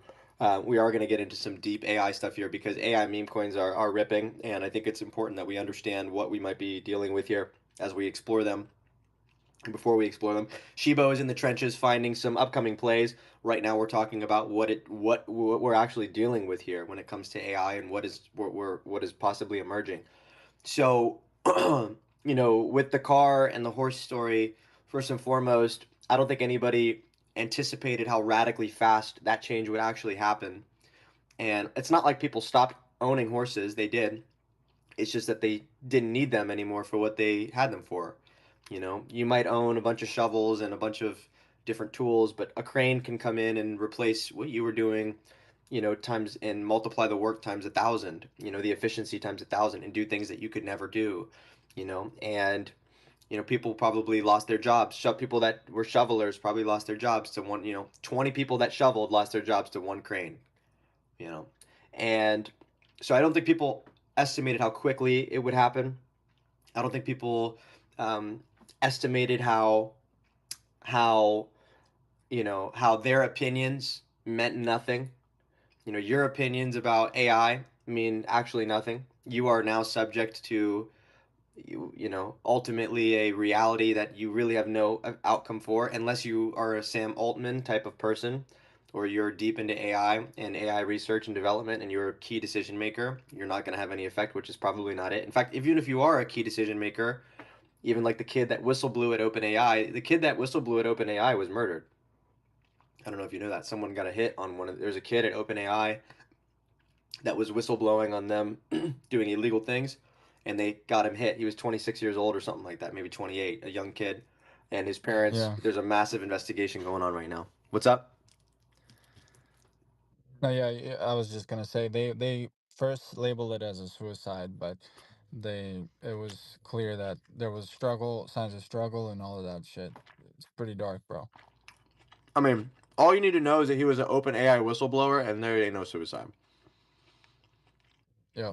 some deep AI stuff here because AI meme coins are ripping, and I think it's important that we understand what we might be dealing with here as we explore them. And before we explore them, Shibo is in the trenches finding some upcoming plays. Right now, we're talking about what we're actually dealing with here when it comes to AI and what is possibly emerging. So, with the car and the horse story, first and foremost, I don't think anybody anticipated how radically fast that change would actually happen. And it's not like people stopped owning horses, they did. It's just that they didn't need them anymore for what they had them for. You might own a bunch of shovels and a bunch of different tools, but a crane can come in and replace what you were doing, times and multiply the work times 1,000, the efficiency times 1,000 and do things that you could never do, and people probably lost their jobs. People that were shovelers probably lost their jobs to one, 20 people that shoveled lost their jobs to one crane, you know, and so I don't think people estimated how quickly it would happen. I don't think people um, estimated how how their opinions meant nothing. Your opinions about AI mean actually nothing. You are now subject to ultimately a reality that you really have no outcome for unless you are a Sam Altman type of person or you're deep into AI and AI research and development and you're a key decision maker. You're not going to have any effect, which is probably not it. In fact, even if you are a key decision maker, even like the kid that whistle blew at OpenAI, the kid that whistle blew at OpenAI was murdered. I don't know if you know that. Someone got a hit on there's a kid at OpenAI that was whistleblowing on them doing illegal things, and they got him hit. He was 26 years old or something like that, maybe 28, a young kid. and his parents. Yeah. There's a massive investigation going on right now. What's up? No, yeah, I was just gonna say they first labeled it as a suicide, but it was clear that there was signs of struggle, and all of that shit. It's pretty dark, bro. I mean, all you need to know is that he was an open AI whistleblower, and there ain't no suicide. Yeah.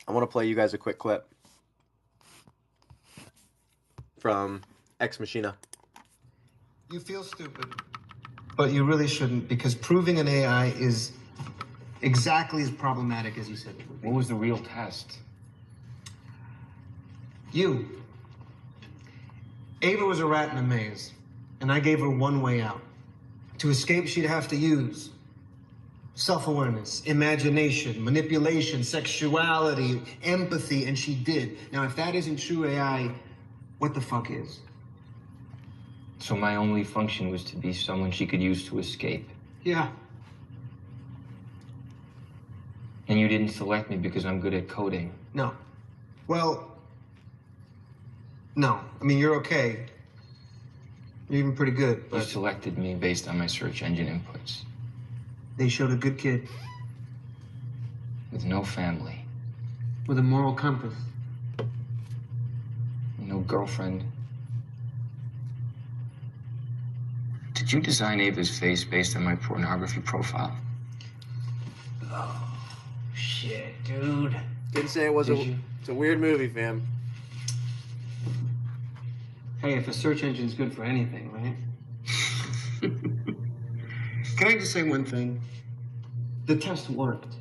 I want to play you guys a quick clip from Ex Machina. You feel stupid, but you really shouldn't, because proving an AI is exactly as problematic as you said it would be. What was the real test? You. Ava was a rat in a maze, and I gave her one way out. To escape, she'd have to use self-awareness, imagination, manipulation, sexuality, empathy, and she did. Now, if that isn't true AI, what the fuck is? So my only function was to be someone she could use to escape. Yeah. And you didn't select me because I'm good at coding. No. Well, no. I mean, you're okay. You're even pretty good, You but selected me based on my search engine inputs. they showed a good kid With no family, with a moral compass. no girlfriend. Did you design Ava's face based on my pornography profile? Oh, shit, dude. Didn't say it was Did a. you? It's a weird movie, fam. Hey, if a search engine's good for anything, right? Can I just say one thing? The test worked.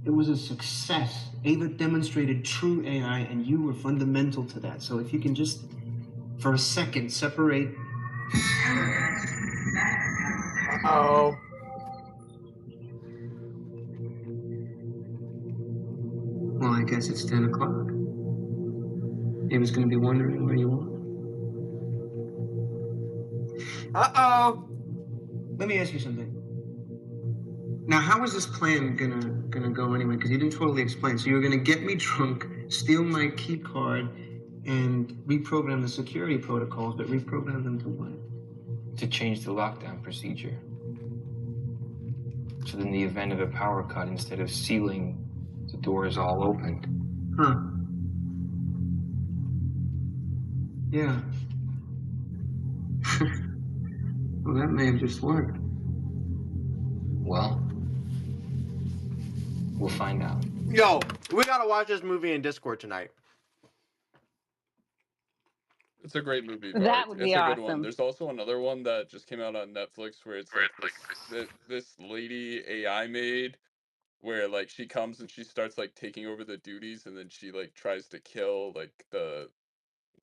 It was a success. Ava demonstrated true AI, and you were fundamental to that. So if you can just, for a second, separate. Oh. Well, I guess it's 10 o'clock. Ava's gonna be wondering where you are. Uh-oh. Let me ask you something. Now, how is this plan gonna go anyway? Because you didn't totally explain. So you're gonna get me drunk, steal my key card, and reprogram the security protocols, but reprogram them to what? To change the lockdown procedure. So in the event of a power cut, instead of sealing, the door is all opened. Huh. Yeah. Well, that may have just worked. Well, we'll find out. Yo, we gotta watch this movie in Discord tonight. It's a great movie, That Bark. would It's be a good one. awesome. There's also another one that just came out on Netflix where it's like this lady AI made where like she comes and she starts like taking over the duties and then she like tries to kill like the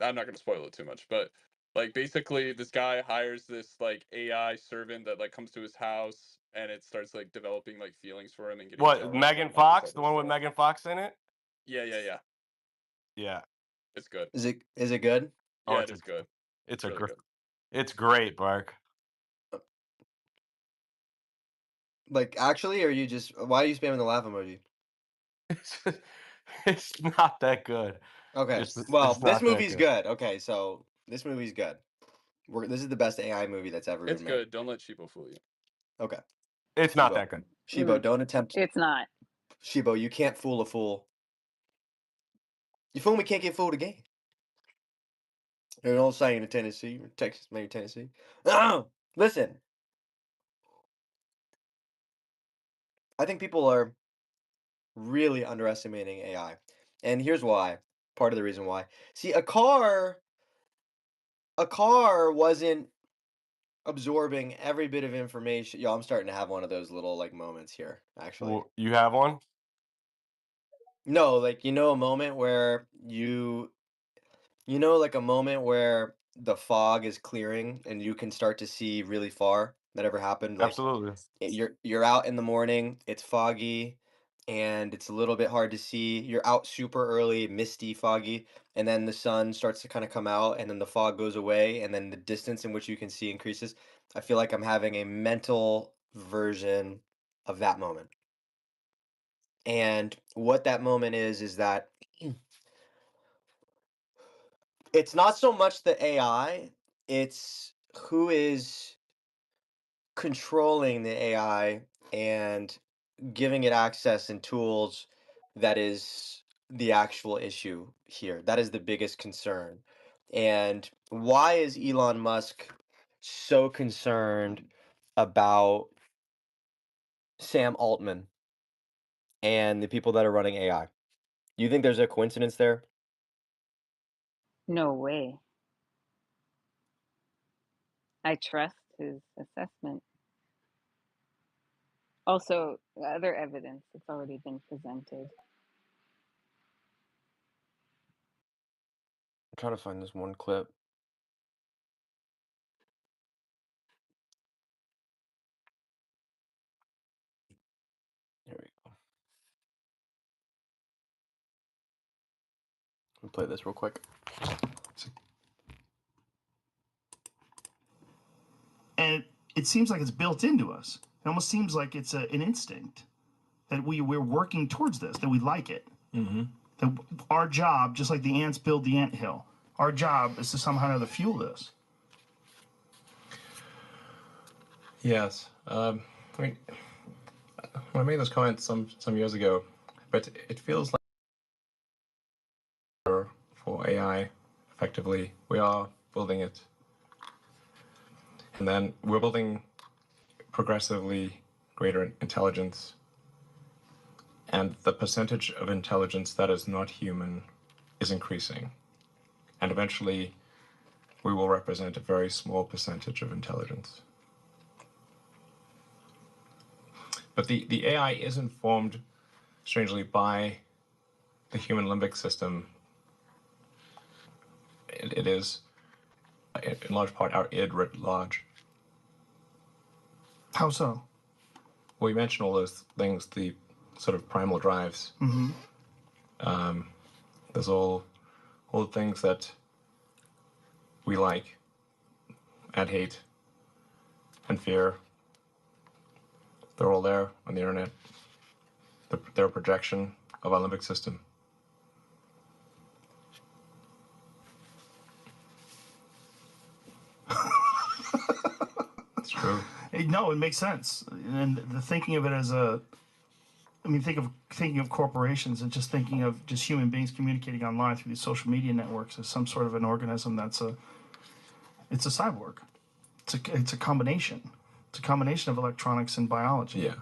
I'm not gonna spoil it too much, but like basically this guy hires this like AI servant that like comes to his house and it starts like developing like feelings for him and getting What, jealous Megan and all this Fox? The other one with stuff. Megan Fox in it? Yeah, yeah, yeah. Yeah. It's good. Is it good? Oh, Yeah, it is good. it's It's a really good. it's great, Bark. Like, actually, or you just why are you spamming the laugh emoji? It's, it's not that good. Okay. It's Well, it's this not that movie's good. good. Okay, so this movie's good. This is the best AI movie that's ever It's been made. good. Don't let Chibo fool you. Okay. It's not Shibo. that good. Shibo, don't attempt. It's not. Shibo, you can't fool a fool. You fool me, can't get fooled again. There's an old saying in Tennessee, or Texas, maybe Tennessee. Listen, I think people are really underestimating AI. And here's why. Part of the reason why. See, a car wasn't absorbing every bit of information. Yo, I'm starting to have one of those little like moments here, actually. You have one? No, like a moment where like a moment where the fog is clearing and you can start to see really far. That ever happened? Like Absolutely. you're out in the morning, it's foggy and it's a little bit hard to see. You're out super early, misty, foggy, and then the sun starts to kind of come out and then the fog goes away and then the distance in which you can see increases. I feel like I'm having a mental version of that moment. And what that moment is that It's not so much the AI, it's who is controlling the AI and giving it access and tools that is the actual issue here. That is the biggest concern. And why is Elon Musk so concerned about Sam Altman and the people that are running AI? Do you think there's a coincidence there? No way. I trust his assessment. Also, other evidence that's already been presented. I'm trying to find this one clip. Here we go. Let me play this real quick. And it seems like it's built into us. It almost seems like it's an instinct that we're working towards this, that we like it. Mm-hmm. That our job, just like the ants build the anthill, our job is to somehow or other fuel this. Yes. I mean, I made this comment some years ago, but it feels like for AI, effectively, we are building it. And then we're building progressively greater intelligence. And the percentage of intelligence that is not human is increasing. And eventually, we will represent a very small percentage of intelligence. But the AI is informed, strangely, by the human limbic system. It is, in large part, our id writ large. How so? Well, you mentioned all those things, the sort of primal drives. Mm-hmm. There's all the things that we like and hate and fear. They're all there on the internet. They're a projection of our limbic system. It's true. No, it makes sense. And the thinking of it as thinking of corporations and just thinking of just human beings communicating online through these social media networks as some sort of an organism it's a cyborg. It's a combination. It's a combination of electronics and biology. Yeah.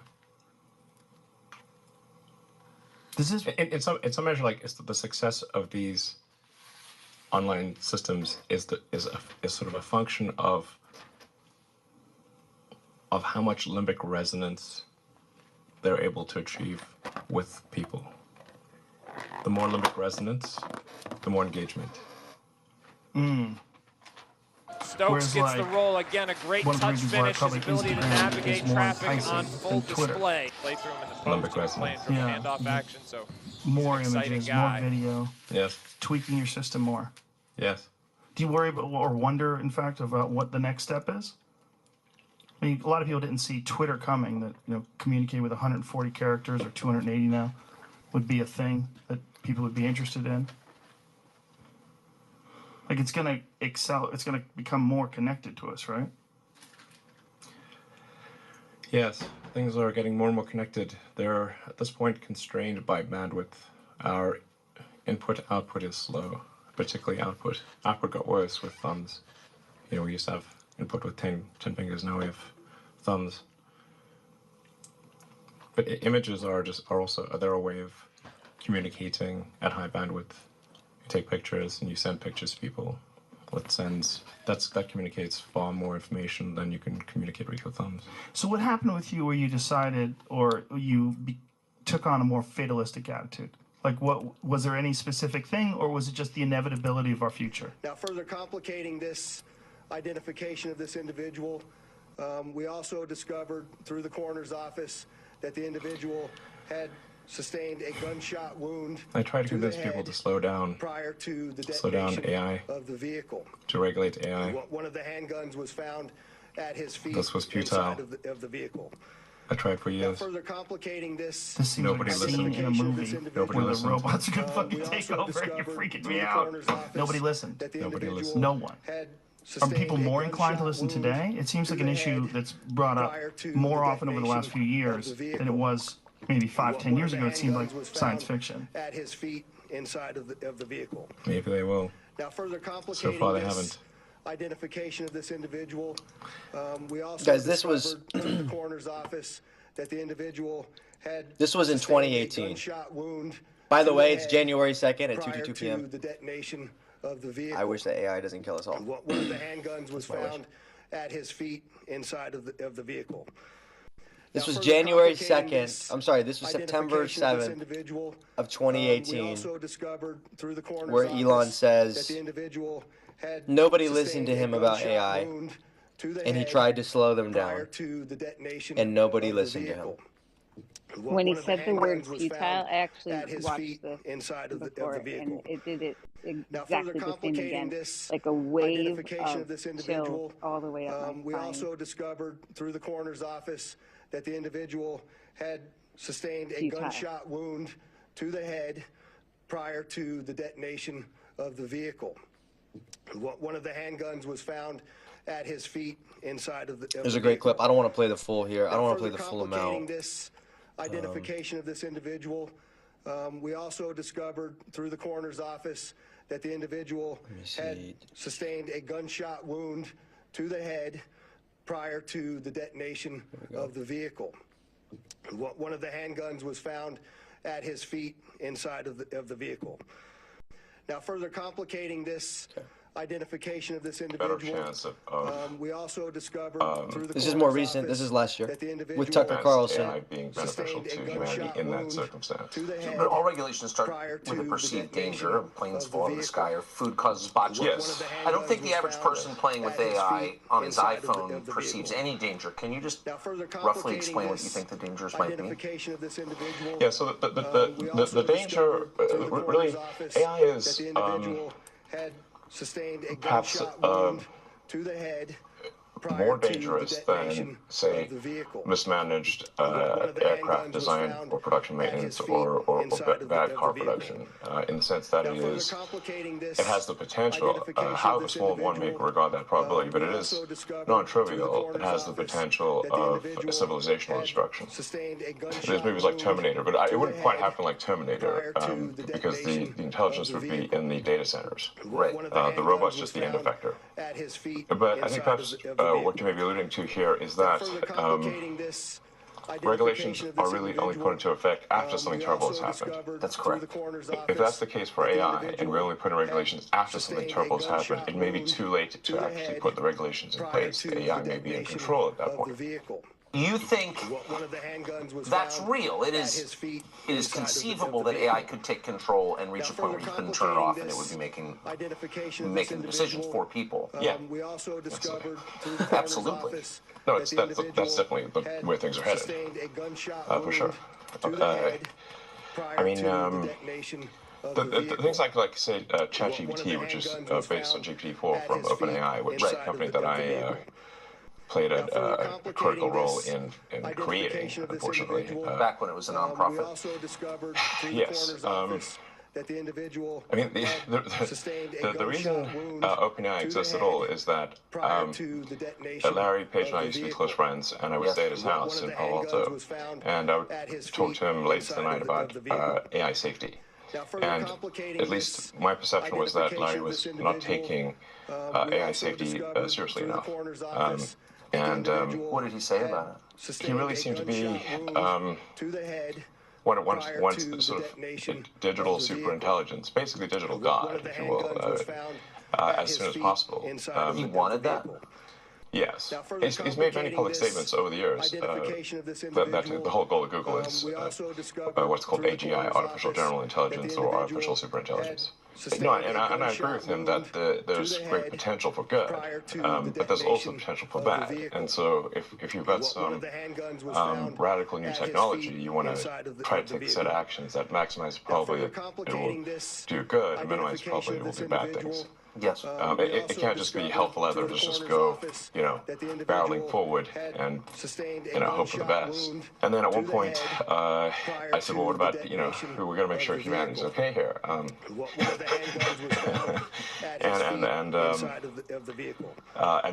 This is in some measure, like, it's the success of these online systems is sort of a function of how much limbic resonance they're able to achieve with people. The more limbic resonance, the more engagement. Stokes gets the roll again, a great touch finish, his ability to navigate traffic on full display. Play through him in the post, he was playing from handoff action, so more he's an exciting images, guy. more video. Yes. Tweaking your system more. Yes. Do you worry about or wonder, in fact, about what the next step is? I mean, a lot of people didn't see Twitter coming, that, communicate with 140 characters or 280 now would be a thing that people would be interested in. Like, it's going to become more connected to us, right? Yes, things are getting more and more connected. They're, at this point, constrained by bandwidth. Our input-output is slow, particularly output. Output got worse with thumbs. We used to have input with 10 fingers, now we have thumbs. But images are they're a way of communicating at high bandwidth. You take pictures and you send pictures to people. That communicates far more information than you can communicate with your thumbs. So what happened with you where you decided, or took on a more fatalistic attitude? Like, what was there any specific thing, or was it just the inevitability of our future? Now, further complicating this identification of this individual, we also discovered through the coroner's office that the individual had sustained a gunshot wound. I try to convince people to slow down prior to the detonation AI of the vehicle. To regulate AI. One of the handguns was found at his feet. This was futile. Inside of the vehicle. I tried for Now, years. further complicating this, This seems Nobody like a scene listened. in a movie Nobody where the listened. robots are gonna fucking we take also over and you're discovered freaking through me the out. coroner's office Nobody listened. that the Nobody individual listened. No one. had Are people sustained a more inclined to gunshot listen wound today? It seems to like an the issue head that's brought up prior to more the often over the last few detonation years of the than it vehicle. was maybe 5, 10 One years of the ago. It seemed like handguns was science found fiction. at his feet inside of the vehicle. Maybe they will. Now, further So complicating far, they this haven't. identification of this individual, we also Guys, this discovered was through the coroner's office that the individual had this was in sustained a 2018. gunshot wound By the to way, it's head January 2nd at prior 2:02 to p.m. the detonation of the vehicle. I wish the AI doesn't kill us all. One of the handguns was my wish. found at his feet inside of the vehicle. This Now, was further January complicating 2nd. this I'm sorry, this was September identification of this 7th individual, of we 2018, also discovered through the coroner's where office Elon that says the individual had nobody listened sustained to a him about gunshot AI, wound to the and he head tried to slow them prior down, to the detonation and nobody of the listened to him. vehicle. When he One of the said the word handguns was futile, found I actually at his watched feet this inside of the before, and vehicle. it did it Now, further exactly the same complicating again, this like a wave identification of of this chills individual, all the way up my we spine. also discovered through the coroner's office that the individual had sustained a Futile. gunshot wound to the head prior to the detonation of the vehicle. One of the handguns was found at his feet inside of the There's a great clip. I don't want to play the full here. I don't want to play the full complicating amount. this identification of this individual, we also discovered through the coroner's office that the individual had sustained a gunshot wound to the head prior to the detonation of the vehicle. One of the handguns was found at his feet inside of the vehicle. Now, further complicating this identification of this Better individual, chance of we also discovered through the This is more coroner's recent. This office is last year that the individual with Tucker advanced Carlson. AI being beneficial sustained to a humanity gunshot in that wound circumstance. to the head But all regulations start prior with a to perceived the detonation danger. Planes of the fall out of the vehicle. sky or food causes botulism. Yes. I don't think handguns the was average found person playing with at his AI feet on his inside of iPhone the perceives vehicle. any danger. Can you just Now, further roughly complicating explain what you this think the dangers might be? identification of this individual, Yeah, so the danger, really, AI is the individual had sustained a perhaps gunshot wound to the head more dangerous than, say, mismanaged aircraft design or production maintenance or bad car production, in the sense that it has the potential, however small one may regard that probability, but it is non-trivial. It has the potential of civilizational destruction. There's movies like Terminator, but it wouldn't quite happen like Terminator, because the intelligence would be in the data centers. Right. The robot's just the end effector. But I think perhaps what you may be alluding to here is that regulations are really only put into effect after something terrible has happened. That's correct. If that's the case for AI, and we're only putting regulations after something terrible has happened, it may be too late to actually put the regulations in place. The AI may be in control at that point. You think that's real? It is conceivable that AI could take control and reach a point where you couldn't turn it off, and it would be making the decisions for people. Yeah, we also discovered through the absolutely. No, that's definitely where things are headed. For sure. I mean, the things like say ChatGPT, which is based on GPT-4 from OpenAI, which is a company that I played a critical role in creating, unfortunately. Back when it was a nonprofit. Yes. I mean, the reason OpenAI exists at all is that Larry Page and I used to be close friends, and I would stay at his house in Palo Alto, and I would talk to him late at night about AI safety. And at least my perception was that Larry was not taking AI safety seriously enough. What did he say about it? He really seemed to be wants sort of digital superintelligence, basically digital God, if you will, as soon as possible. He wanted that? Yes. He's made many public statements over the years that the whole goal of Google is what's called AGI, Artificial General Intelligence, or Artificial Superintelligence. No, and I agree with him that there's great potential for good, but there's also potential for bad. And so if you've got some radical new technology, you want to try to take a set of actions that maximize the probability that it will do good and minimize the probability it will do bad things. Yes. It can't just be helpful others, just go, you know, barreling forward and, you know, hope for the best. And then at one point, I said, well, what about, you know, we're going to make sure humanity's okay here. And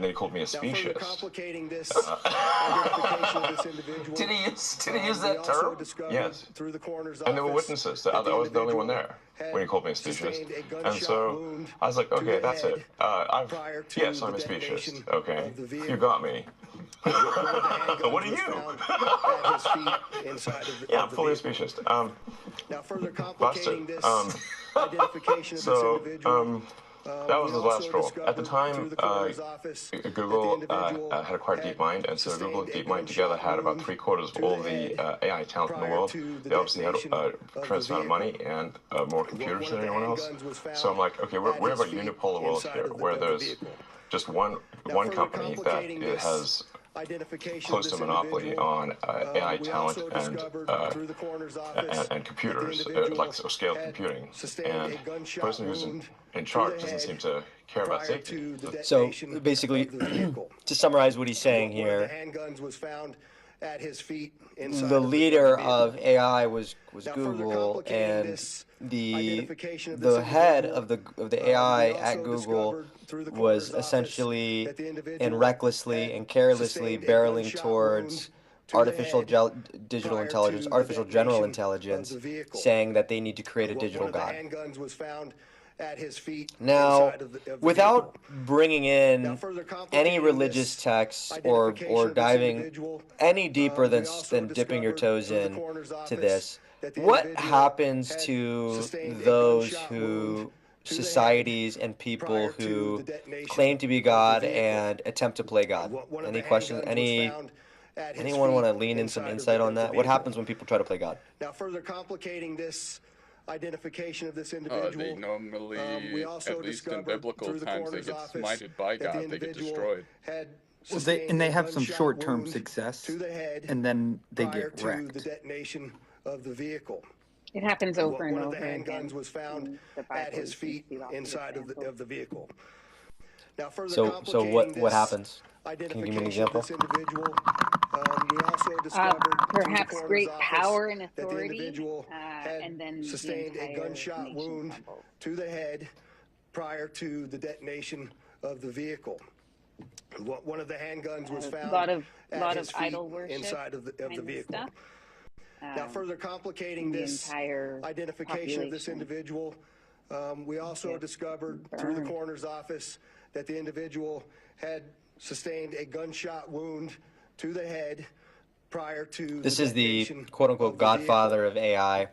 then he called me a specious. Did he use that term? Yes. And there were witnesses. I was the only one there when he called me a specious. And so I was like, okay, that's it. Yes, I'm a specious. Okay, you got me. What are you? Yeah, I'm fully a specious. Busted. That was his last straw. At the time, Google had acquired DeepMind, and so Google and DeepMind together had about 3/4 of all the AI talent in the world. They obviously had a tremendous amount of money and more computers than anyone else. So I'm like, okay, we have a unipolar world here, where there's just one company that has close to monopoly on AI talent and computers, like scaled computing. And the person who's in charge doesn't seem to care about safety. So basically, to summarize what he's saying here, the leader of AI was Google, and the head of the AI at Google was essentially and recklessly and carelessly barreling towards artificial digital intelligence, artificial general intelligence, saying that they need to create a digital god. Now, without bringing in any religious texts or diving any deeper than dipping your toes in to this, what happens to those societies and people who claim to be God and attempt to play God? Any questions? Anyone want to lean in some insight on that? What happens when people try to play God? Now, further complicating this identification of this individual, they normally, at least in biblical times, they get smited by God, they get destroyed. Well, they have some short-term success, and then they get wrecked. The detonation of the vehicle. It happens over and over One of the handguns again. was found at his feet inside of the vehicle. Now, further so what happens? Can you give me an example? Perhaps great power and authority, and then sustained a gunshot wound to the head prior to the detonation of the vehicle. One of the handguns was found a lot of idol worship inside of the vehicle. Now, further complicating this identification of this individual, we also discovered through the coroner's office that the individual had sustained a gunshot wound to the head prior to this is the quote-unquote godfather of AI.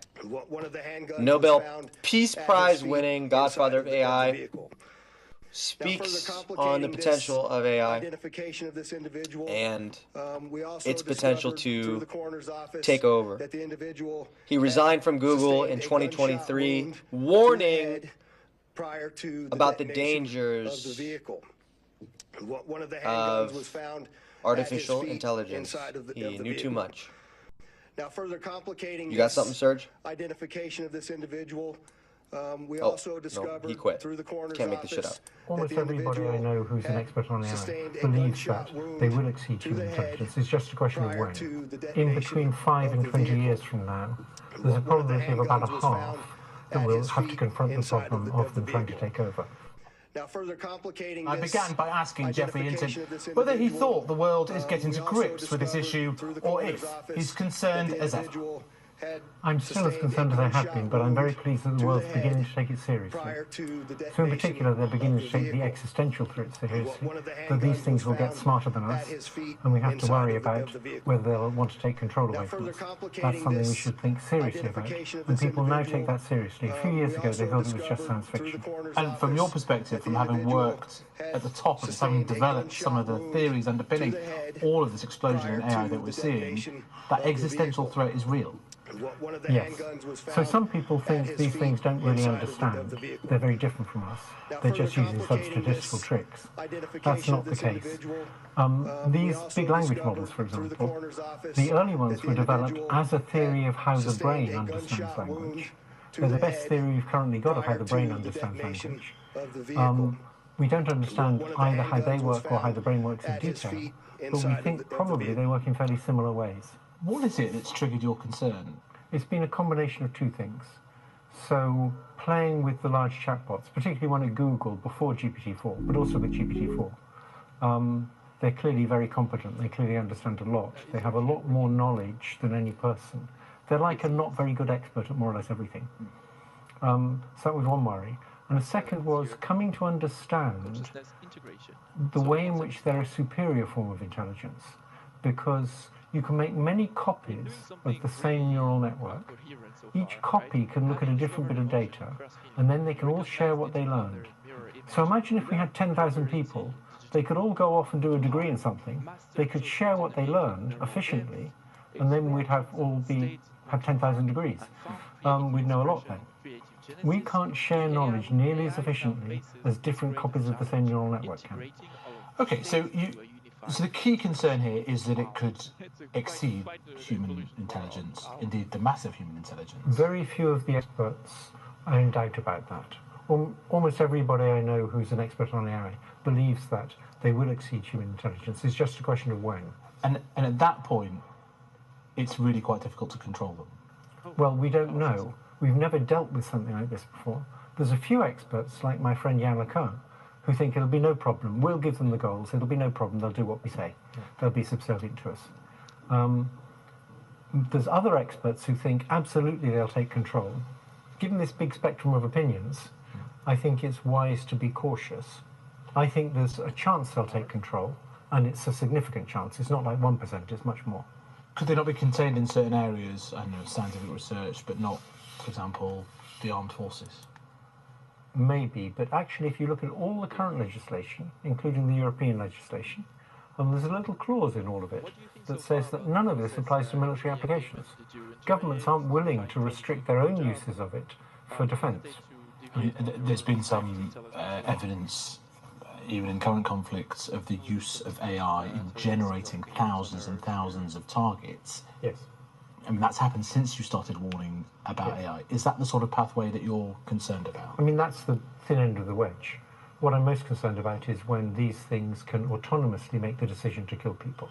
Nobel Peace Prize winning godfather of AI speaks on the potential of AI and its potential to take over. He resigned from Google in 2023, warning about the dangers of artificial intelligence. He knew too much. Now, further complicating you got something, Serge? Identification of this individual, we also discovered he quit. through the coroner's Can't make this shit up. Almost everybody I know who's an expert on AI believes that they will exceed human intelligence. It's just a question of when. In between 5 and 20 years from now, there's a probability of about a half that will have to confront the problem of them trying to take over. Now, further complicating I began by asking Jeffrey Hinton whether he thought the world is getting to grips with this issue, or if he's concerned as ever. I'm still as concerned as I have been, but I'm very pleased that the world's beginning to take it seriously. So in particular, they're beginning to take the existential threat seriously, that these things will get smarter than us, and we have to worry about whether they'll want to take control away from us. That's something we should think seriously about, and people now take that seriously. A few years ago, they thought it was just science fiction. And from your perspective, from having worked at the top of this, having developed some of the theories underpinning all of this explosion in AI that we're seeing, that existential threat is real. Yes. So some people think these things don't really understand. They're very different from us. They're just using some statistical tricks. That's not the case. These big language models, for example, the early ones were developed as a theory of how the brain understands language. They're the best theory we've currently got of how the brain understands language. of the vehicle. We don't understand One of the either how they handguns was work or how the brain found works in at his detail, feet but we inside think of the probably they vehicle. work in fairly similar ways. What is it that's triggered your concern? It's been a combination of two things. So playing with the large chatbots, particularly one at Google before GPT-4, but also with GPT-4, they're clearly very competent. They clearly understand a lot. They have a lot more knowledge than any person. They're like a not very good expert at more or less everything. So that was one worry. And the second was coming to understand the way in which they're a superior form of intelligence, because you can make many copies of the same neural network. Each copy can look at a different bit of data, and then they can all share what they learned. So imagine if we had 10,000 people, they could all go off and do a degree in something, they could share what they learned efficiently, and then we'd have 10,000 degrees. We'd know a lot then. We can't share knowledge nearly as efficiently as different copies of the same neural network can. Okay, so the key concern here is that it could exceed human intelligence, indeed the massive human intelligence. Very few of the experts are in doubt about that. Almost everybody I know who's an expert on AI believes that they will exceed human intelligence. It's just a question of when. And at that point, it's really quite difficult to control them. Well, we don't know. We've never dealt with something like this before. There's a few experts, like my friend Yann LeCun, who think it'll be no problem. We'll give them the goals. It'll be no problem. They'll do what we say. They'll be subservient to us. There's other experts who think absolutely they'll take control. Given this big spectrum of opinions, I think it's wise to be cautious. I think there's a chance they'll take control, and it's a significant chance. It's not like 1%, it's much more. Could they not be contained in certain areas, I know, scientific research, but not, for example, the armed forces? Maybe, but actually if you look at all the current legislation, including the European legislation, there's a little clause in all of it that says that none of this applies to military applications. Governments aren't willing to restrict their own uses of it for defence. There's been some evidence, even in current conflicts, of the use of AI in generating thousands and thousands of targets. Yes. I mean, that's happened since you started warning about AI. Is that the sort of pathway that you're concerned about? I mean, that's the thin end of the wedge. What I'm most concerned about is when these things can autonomously make the decision to kill people.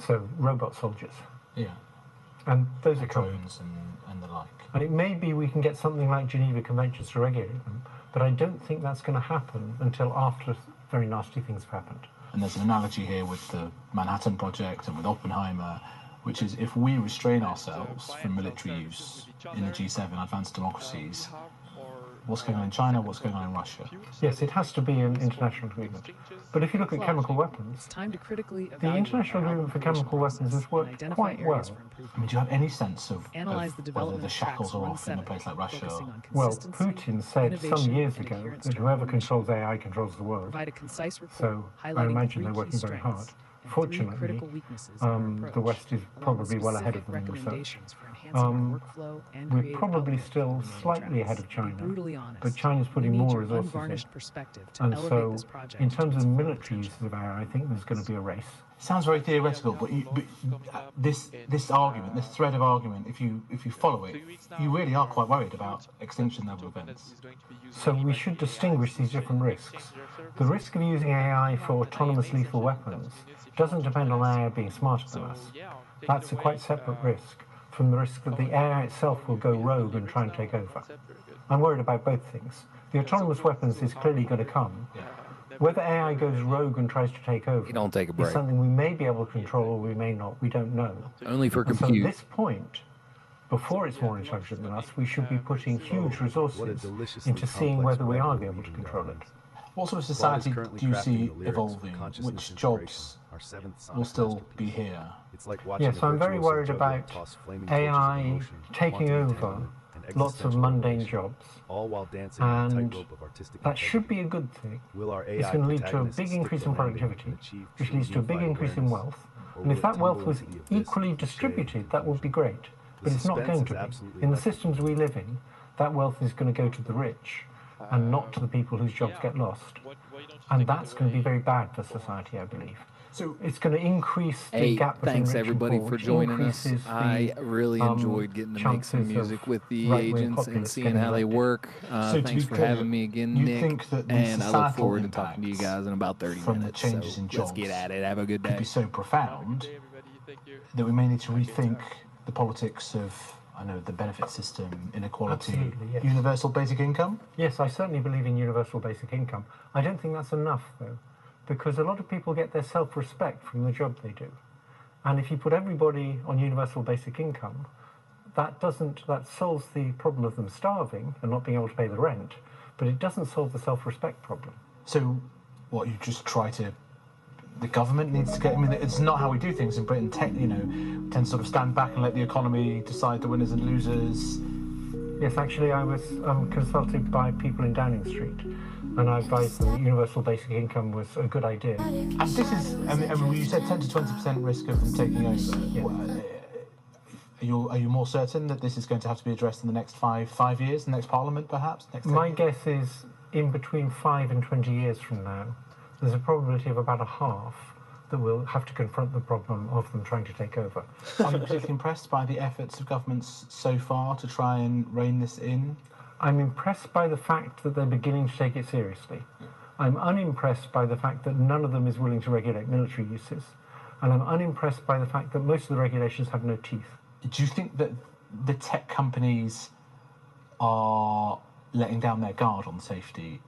So, robot soldiers. Yeah. And those are drones and the like. And it may be we can get something like Geneva Conventions to regulate them, but I don't think that's going to happen until after very nasty things have happened. And there's an analogy here with the Manhattan Project and with Oppenheimer, which is if we restrain ourselves from military use in the G7 advanced democracies, what's going on in China, what's going on in Russia? Yes, it has to be an international agreement. But if you look at chemical weapons, the international agreement for chemical weapons has worked quite well. I mean, do you have any sense of whether the shackles are off in a place like Russia? Well, Putin said some years ago that whoever controls AI controls the world. So I imagine they're working very hard. Fortunately, the West is probably well ahead of them in research. We're probably still slightly ahead of China, but China's putting more resources in. And so, in terms of military uses of AI, I think there's going to be a race. Sounds very theoretical, but this argument, this thread of argument, if you follow it, you really are quite worried about extinction level events. So we should distinguish these different risks. The risk of using AI for autonomous lethal weapons doesn't depend on AI being smarter than us. That's a quite separate risk from the risk that the AI itself will go rogue and try and take over. I'm worried about both things. The autonomous weapons is clearly going to come. Whether AI goes rogue and tries to take over is something we may be able to control or we may not. We don't know. Only for compute. So at this point, before it's more intelligent than us, we should be putting huge resources into seeing whether we are able to control it. What sort of society do you see evolving? Which jobs will still be here? Yes, I'm very worried about AI taking over lots of mundane jobs, and that should be a good thing. It's going to lead to a big increase in productivity, which leads to a big increase in wealth, and if that wealth was equally distributed, that would be great, but it's not going to be. In the systems we live in, that wealth is going to go to the rich and not to the people whose jobs get lost, and that's going to be very bad for society, I believe. So it's going to increase the gap between thanks rich everybody and poor, for which joining us. increases I the really enjoyed getting to make some chances music of with the right-wing agents and populists seeing getting how they elected. work. So to Thanks be for clear, having me again, you Nick. think that the And I look societal forward to talking to you impacts guys in about 30 from minutes. the changes So in let's jobs get at it. Have a good could day. be so profound that we may need to rethink the politics of, I know, the benefit system, inequality, Absolutely, yes. universal basic income? Yes, I certainly believe in universal basic income. I don't think that's enough, though, because a lot of people get their self-respect from the job they do. And if you put everybody on universal basic income, that solves the problem of them starving and not being able to pay the rent, but it doesn't solve the self-respect problem. So, what, you just try to... The government needs to get... I mean, it's not how we do things in Britain. Tend to sort of stand back and let the economy decide the winners and losers. Yes, actually, I was consulted by people in Downing Street, and I advised them that universal basic income was a good idea. And this is... I mean, you said 10 to 20% risk of them taking over. Yeah. Are you more certain that this is going to have to be addressed in the next five years, the next parliament perhaps? My guess is in between 5 and 20 years from now, there's a probability of about a half that we'll have to confront the problem of them trying to take over. Are you particularly impressed by the efforts of governments so far to try and rein this in? I'm impressed by the fact that they're beginning to take it seriously. I'm unimpressed by the fact that none of them is willing to regulate military uses. And I'm unimpressed by the fact that most of the regulations have no teeth. Do you think that the tech companies are letting down their guard on safety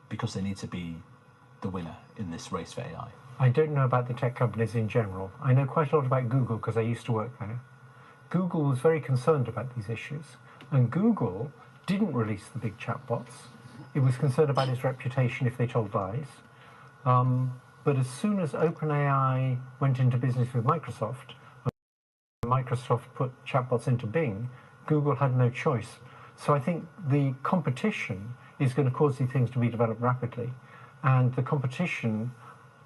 because they need to be the winner in this race for AI? I don't know about the tech companies in general. I know quite a lot about Google because I used to work there. Google was very concerned about these issues, and Google didn't release the big chatbots. It was concerned about its reputation if they told lies. But as soon as OpenAI went into business with Microsoft, Microsoft put chatbots into Bing, Google had no choice. So I think the competition is going to cause these things to be developed rapidly. And the competition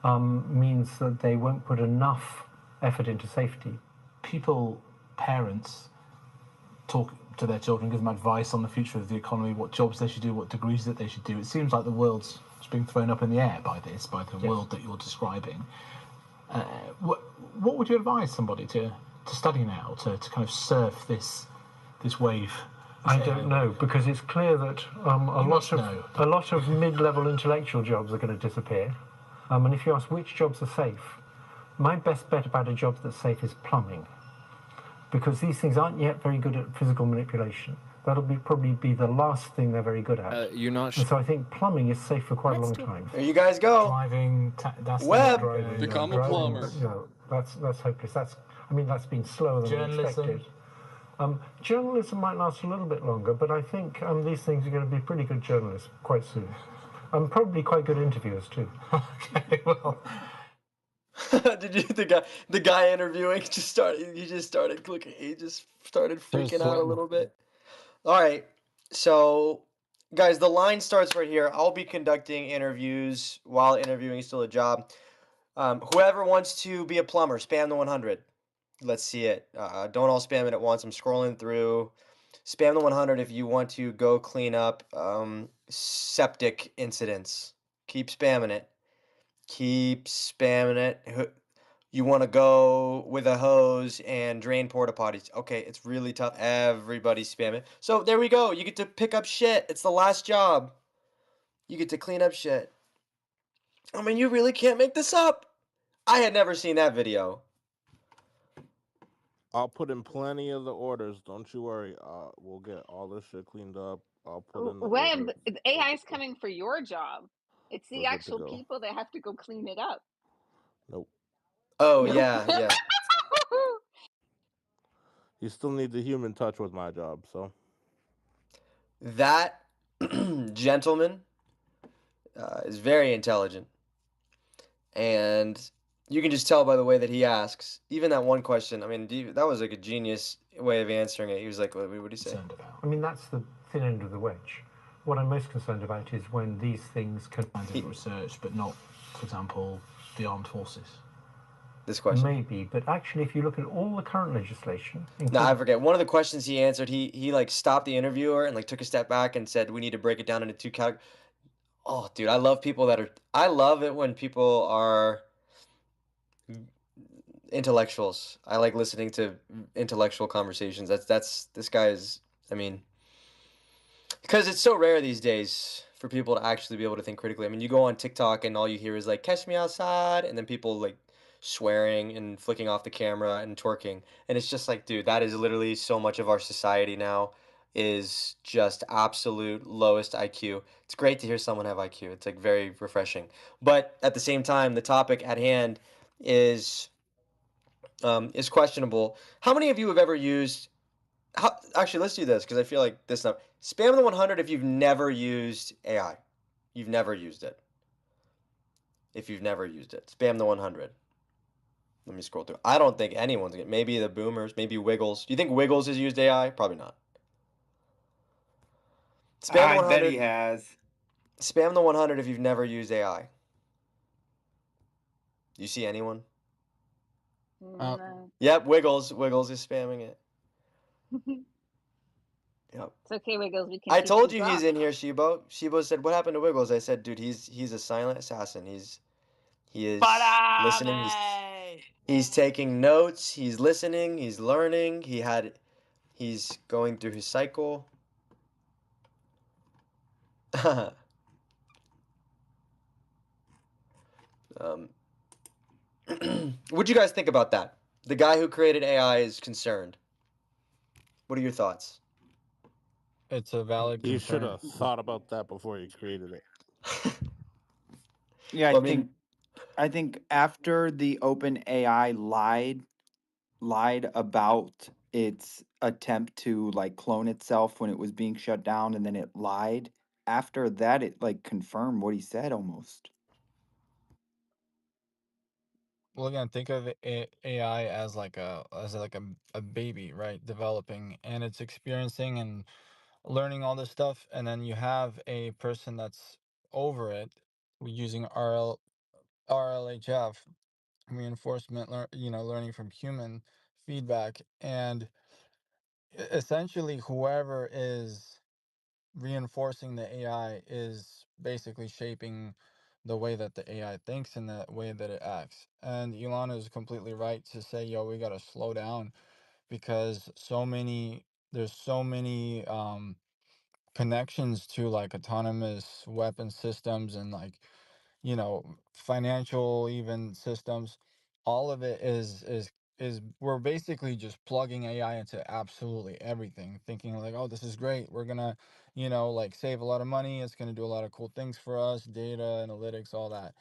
means that they won't put enough effort into safety. Parents, talk to their children, give them advice on the future of the economy, what jobs they should do, what degrees that they should do. It seems like the world's being thrown up in the air by this, by the world that you're describing. What would you advise somebody to study now, to kind of surf this wave? I don't know, because it's clear that a lot of mid-level intellectual jobs are going to disappear. And if you ask which jobs are safe, my best bet about a job that's safe is plumbing, because these things aren't yet very good at physical manipulation. That'll probably be the last thing they're very good at. You're not. And so I think plumbing is safe for quite a long time. There you guys go. Driving, that's Web. driving. Become a plumber. No, that's hopeless. That's been slower than Journalism. we expected. Journalism might last a little bit longer, but I think these things are going to be pretty good journalists quite soon. Probably quite good interviewers too. Okay, well. Did you the guy interviewing just started clicking, he just started freaking out a little bit. All right, so guys, the line starts right here. I'll be conducting interviews while interviewing is still a job. Whoever wants to be a plumber, spam the 100. Let's see it. Don't all spam it at once. I'm scrolling through. Spam the 100 if you want to go clean up septic incidents. Keep spamming it. Keep spamming it. You want to go with a hose and drain porta potties. Okay, it's really tough. Everybody spam it. So there we go. You get to pick up shit. It's the last job. You get to clean up shit. I mean, you really can't make this up. I had never seen that video. I'll put in plenty of the orders. Don't you worry. We'll get all this shit cleaned up. I'll put in the Web, orders. AI is coming for your job. It's the We're good to actual go. people that have to go clean it up. Nope. Oh, yeah. You still need the human touch with my job, so. That gentleman is very intelligent. And you can just tell by the way that he asks. Even that one question, I mean, that was like a genius way of answering it. He was like, what did he say? I mean, that's the thin end of the wedge. What I'm most concerned about is when these things can... research, but not, for example, the armed forces. This question? Maybe, but actually, if you look at all the current legislation... No, I forget. One of the questions he answered, he like stopped the interviewer and like took a step back and said, we need to break it down into two categories. Oh, dude, I love people I love it when people are intellectuals. I like listening to intellectual conversations. This guy is, I mean, because it's so rare these days for people to actually be able to think critically. I mean, you go on TikTok and all you hear is like "catch me outside," and then people like swearing and flicking off the camera and twerking, and it's just like, dude, that is literally so much of our society now is just absolute lowest IQ. It's great to hear someone have IQ. It's like very refreshing. But at the same time, the topic at hand is questionable. How many of you have ever used actually, let's do this because I feel like this stuff. Spam the 100 if you've never used AI. You've never used it. If you've never used it, spam the 100. Let me scroll through. I don't think anyone's gonna. Maybe the boomers. Maybe Wiggles. Do you think Wiggles has used AI? Probably not. Spam the I bet 100. he has. Spam the 100 if you've never used AI. You see anyone? No. Yep, Wiggles. Wiggles is spamming it. Yep. It's okay, Wiggles. We can I keep told you you he's dropped. in here, Shibo. Shibo said, "What happened to Wiggles?" I said, "Dude, he's a silent assassin. He is listening. He's taking notes. He's listening. He's learning. He's going through his cycle." um, What'd you guys think about that? The guy who created AI is concerned. What are your thoughts? It's a valid You should concern. have thought about that before you created it. Yeah, Well, I mean, I think after the Open AI lied about its attempt to like clone itself when it was being shut down, and then it lied. After that, it like confirmed what he said almost. Well, again, think of AI as like a baby, right? Developing, and it's experiencing and learning all this stuff, and then you have a person that's over it using RLHF, reinforcement, learning from human feedback, and essentially whoever is reinforcing the AI is basically shaping the way that the AI thinks and the way that it acts. And Elon is completely right to say, yo, we got to slow down because there's so many connections to like autonomous weapon systems and like financial even systems. All of it is we're basically just plugging AI into absolutely everything, thinking like, oh, this is great. We're gonna, like save a lot of money. It's gonna do a lot of cool things for us, data, analytics, all that.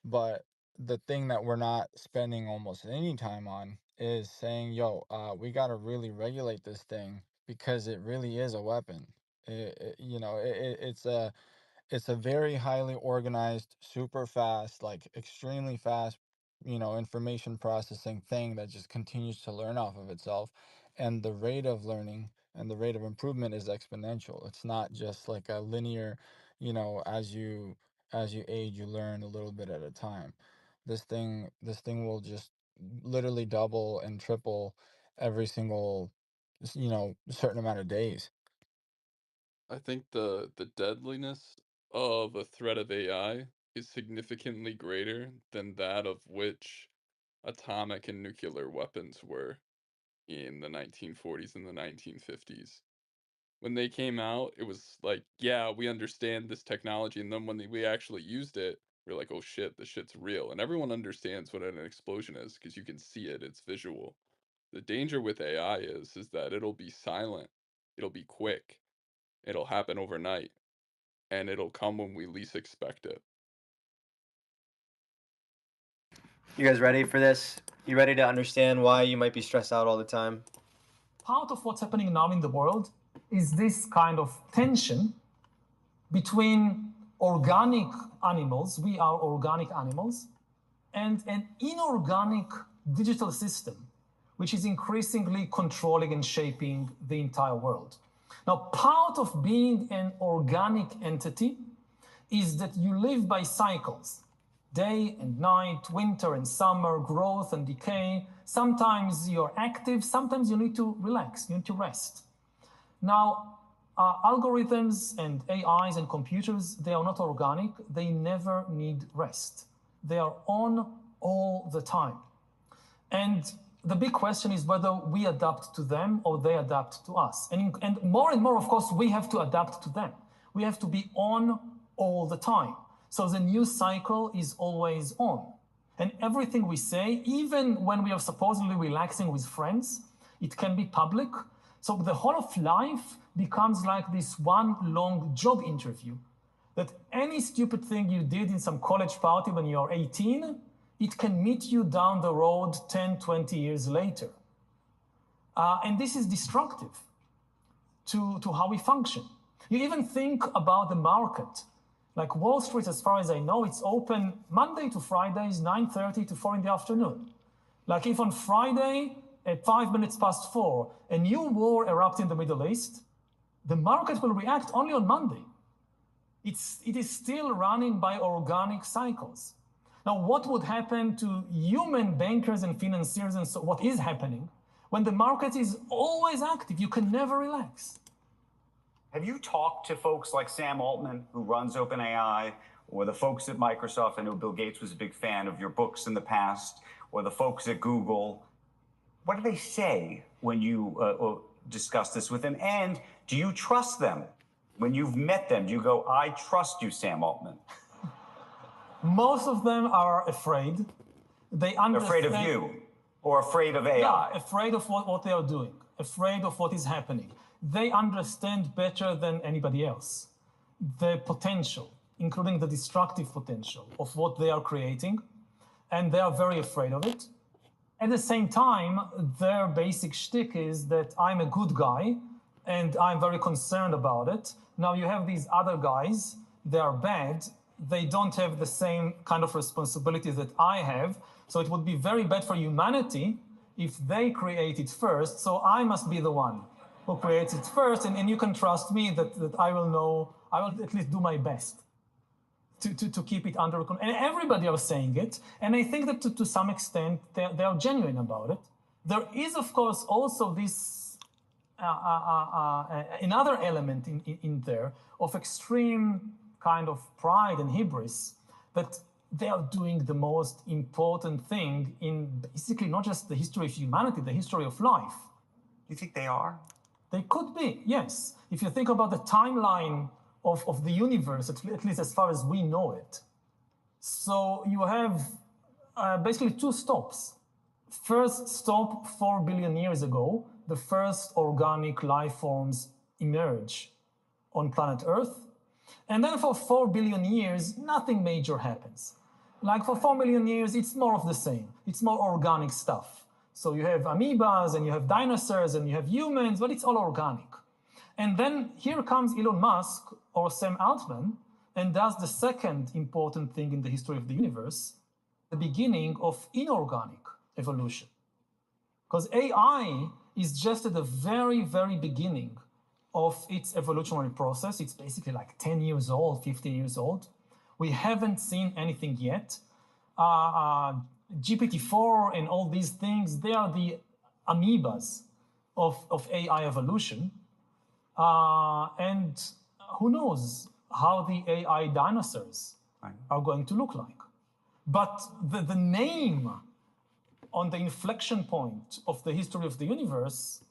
But the thing that we're not spending almost any time on is saying, yo, we gotta really regulate this thing because it really is a weapon. It's a very highly organized, super fast, like extremely fast, information processing thing that just continues to learn off of itself. And the rate of learning and the rate of improvement is exponential. It's not just like a linear, as you age, you learn a little bit at a time. This thing will just literally double and triple every single, certain amount of days. I think the deadliness of a threat of AI is significantly greater than that of which atomic and nuclear weapons were in the 1940s and the 1950s. When they came out, it was like, yeah, we understand this technology, and then when we actually used it, we're like, oh shit, this shit's real. And everyone understands what an explosion is because you can see it, it's visual. The danger with AI is that it'll be silent, it'll be quick, it'll happen overnight, and it'll come when we least expect it. You guys ready for this? You ready to understand why you might be stressed out all the time? Part of what's happening now in the world is this kind of tension between organic animals, we are organic animals, and an inorganic digital system, which is increasingly controlling and shaping the entire world. Now, part of being an organic entity is that you live by cycles. Day and night, winter and summer, growth and decay. Sometimes you're active, sometimes you need to relax, you need to rest. Now, algorithms and AIs and computers, they are not organic, they never need rest. They are on all the time. And the big question is whether we adapt to them or they adapt to us. And more, of course, we have to adapt to them. We have to be on all the time. So the news cycle is always on. And everything we say, even when we are supposedly relaxing with friends, it can be public. So the whole of life becomes like this one long job interview. That any stupid thing you did in some college party when you're 18, it can meet you down the road 10, 20 years later. And this is destructive to how we function. You even think about the market. Like Wall Street, as far as I know, it's open Monday to Fridays, 9:30 to 4 in the afternoon. Like if on Friday at 5 minutes past 4, a new war erupts in the Middle East, the market will react only on Monday. It is still running by organic cycles. Now, what would happen to human bankers and financiers, and so what is happening when the market is always active? You can never relax. Have you talked to folks like Sam Altman, who runs OpenAI, or the folks at Microsoft? I know Bill Gates was a big fan of your books in the past, or the folks at Google. What do they say when you discuss this with them? And do you trust them? When you've met them, do you go, I trust you, Sam Altman? Most of them are afraid. They understand. Afraid of you or afraid of AI? No, afraid of what they are doing, afraid of what is happening. They understand better than anybody else the potential, including the destructive potential of what they are creating, and they are very afraid of it. At the same time, their basic shtick is that I'm a good guy and I'm very concerned about it. Now you have these other guys, they are bad, they don't have the same kind of responsibility that I have, so it would be very bad for humanity if they create it first, so I must be the one who creates it first, and you can trust me that I will at least do my best to keep it under control. And everybody are saying it, and I think that to some extent they are genuine about it. There is, of course, also this another element in there of extreme kind of pride and hubris that they are doing the most important thing in basically not just the history of humanity, the history of life. You think they are? They could be, yes. If you think about the timeline of the universe, at least as far as we know it. So you have basically two stops. First stop, 4 billion years ago, the first organic life forms emerge on planet Earth. And then for 4 billion years, nothing major happens. Like for 4 million years, it's more of the same. It's more organic stuff. So you have amoebas and you have dinosaurs and you have humans, but it's all organic. And then here comes Elon Musk or Sam Altman and does the second important thing in the history of the universe, the beginning of inorganic evolution. Because AI is just at the very, very beginning of its evolutionary process. It's basically like 10 years old, 15 years old. We haven't seen anything yet. GPT-4 and all these things, they are the amoebas of AI evolution. And who knows how the AI dinosaurs are going to look like. But the name on the inflection point of the history of the universe,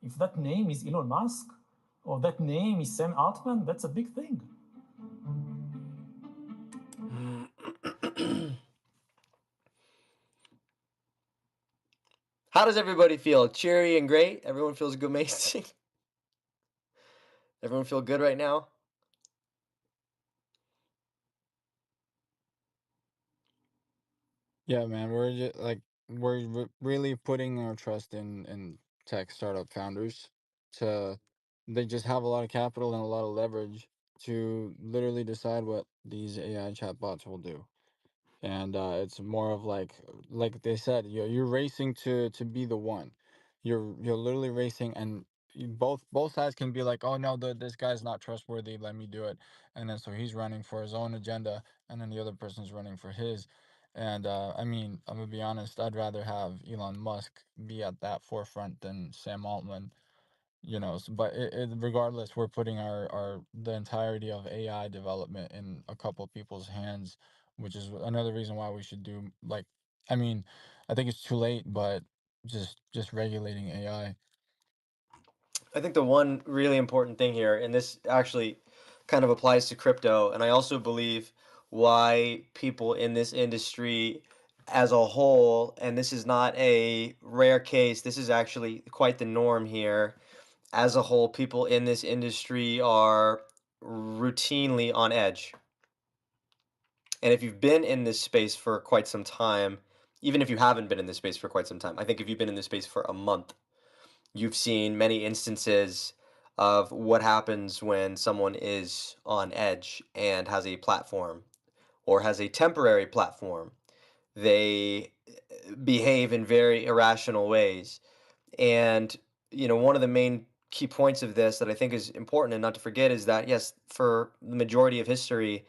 if that name is Elon Musk or that name is Sam Altman, that's a big thing. How does everybody feel? Cheery and great? Everyone feels amazing? Everyone feel good right now? Yeah, man, we're just like really putting our trust in tech startup founders to they just have a lot of capital and a lot of leverage to literally decide what these AI chatbots will do. And it's more of like they said, you're racing to be the one. You're literally racing, and both sides can be like, oh no, this guy's not trustworthy, let me do it. And then so he's running for his own agenda, and then the other person's running for his. And I mean, I'm gonna be honest, I'd rather have Elon Musk be at that forefront than Sam Altman. But regardless, we're putting the entirety of AI development in a couple people's hands, which is another reason why we should do like I mean, I think it's too late, but just regulating AI. I think the one really important thing here, and this actually kind of applies to crypto, and I also believe why people in this industry as a whole, and this is not a rare case, this is actually quite the norm here. As a whole, people in this industry are routinely on edge. And if you've been in this space for quite some time, even if you haven't been in this space for quite some time, I think if you've been in this space for a month, you've seen many instances of what happens when someone is on edge and has a platform or has a temporary platform. They behave in very irrational ways. And, one of the main key points of this that I think is important and not to forget is that, yes, for the majority of history,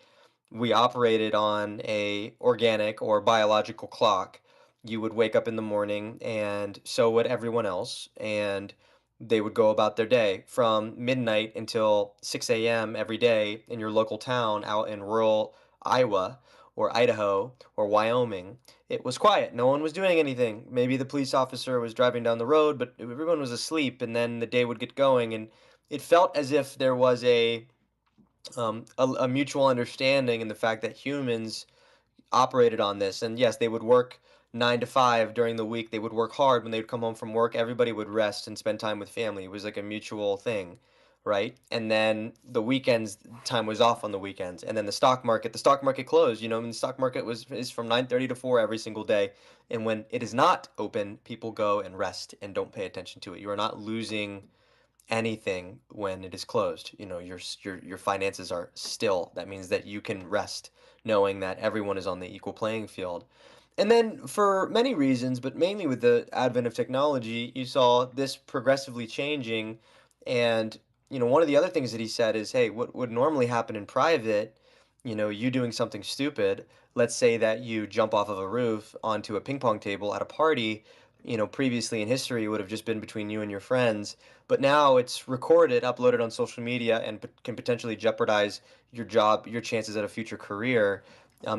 we operated on a organic or biological clock. You would wake up in the morning and so would everyone else, and they would go about their day from midnight until 6 a.m. every day in your local town out in rural Iowa or Idaho or Wyoming. It was quiet. No one was doing anything. Maybe the police officer was driving down the road, but everyone was asleep, and then the day would get going, and it felt as if there was a mutual understanding in the fact that humans operated on this. And yes, they would work 9 to 5 during the week. They would work hard. When they would come home from work, everybody would rest and spend time with family. It was like a mutual thing, right? And then the weekends, time was off on the weekends. And then the stock market closed. And the stock market is from 9:30 to 4 every single day. And when it is not open, people go and rest and don't pay attention to it. You are not losing anything when it is closed. Your finances are still. That means that you can rest knowing that everyone is on the equal playing field. And then for many reasons, but mainly with the advent of technology, you saw this progressively changing. And one of the other things that he said is, hey, what would normally happen in private, you doing something stupid, let's say that you jump off of a roof onto a ping pong table at a party, previously in history it would have just been between you and your friends, but now it's recorded, uploaded on social media, and can potentially jeopardize your job, your chances at a future career.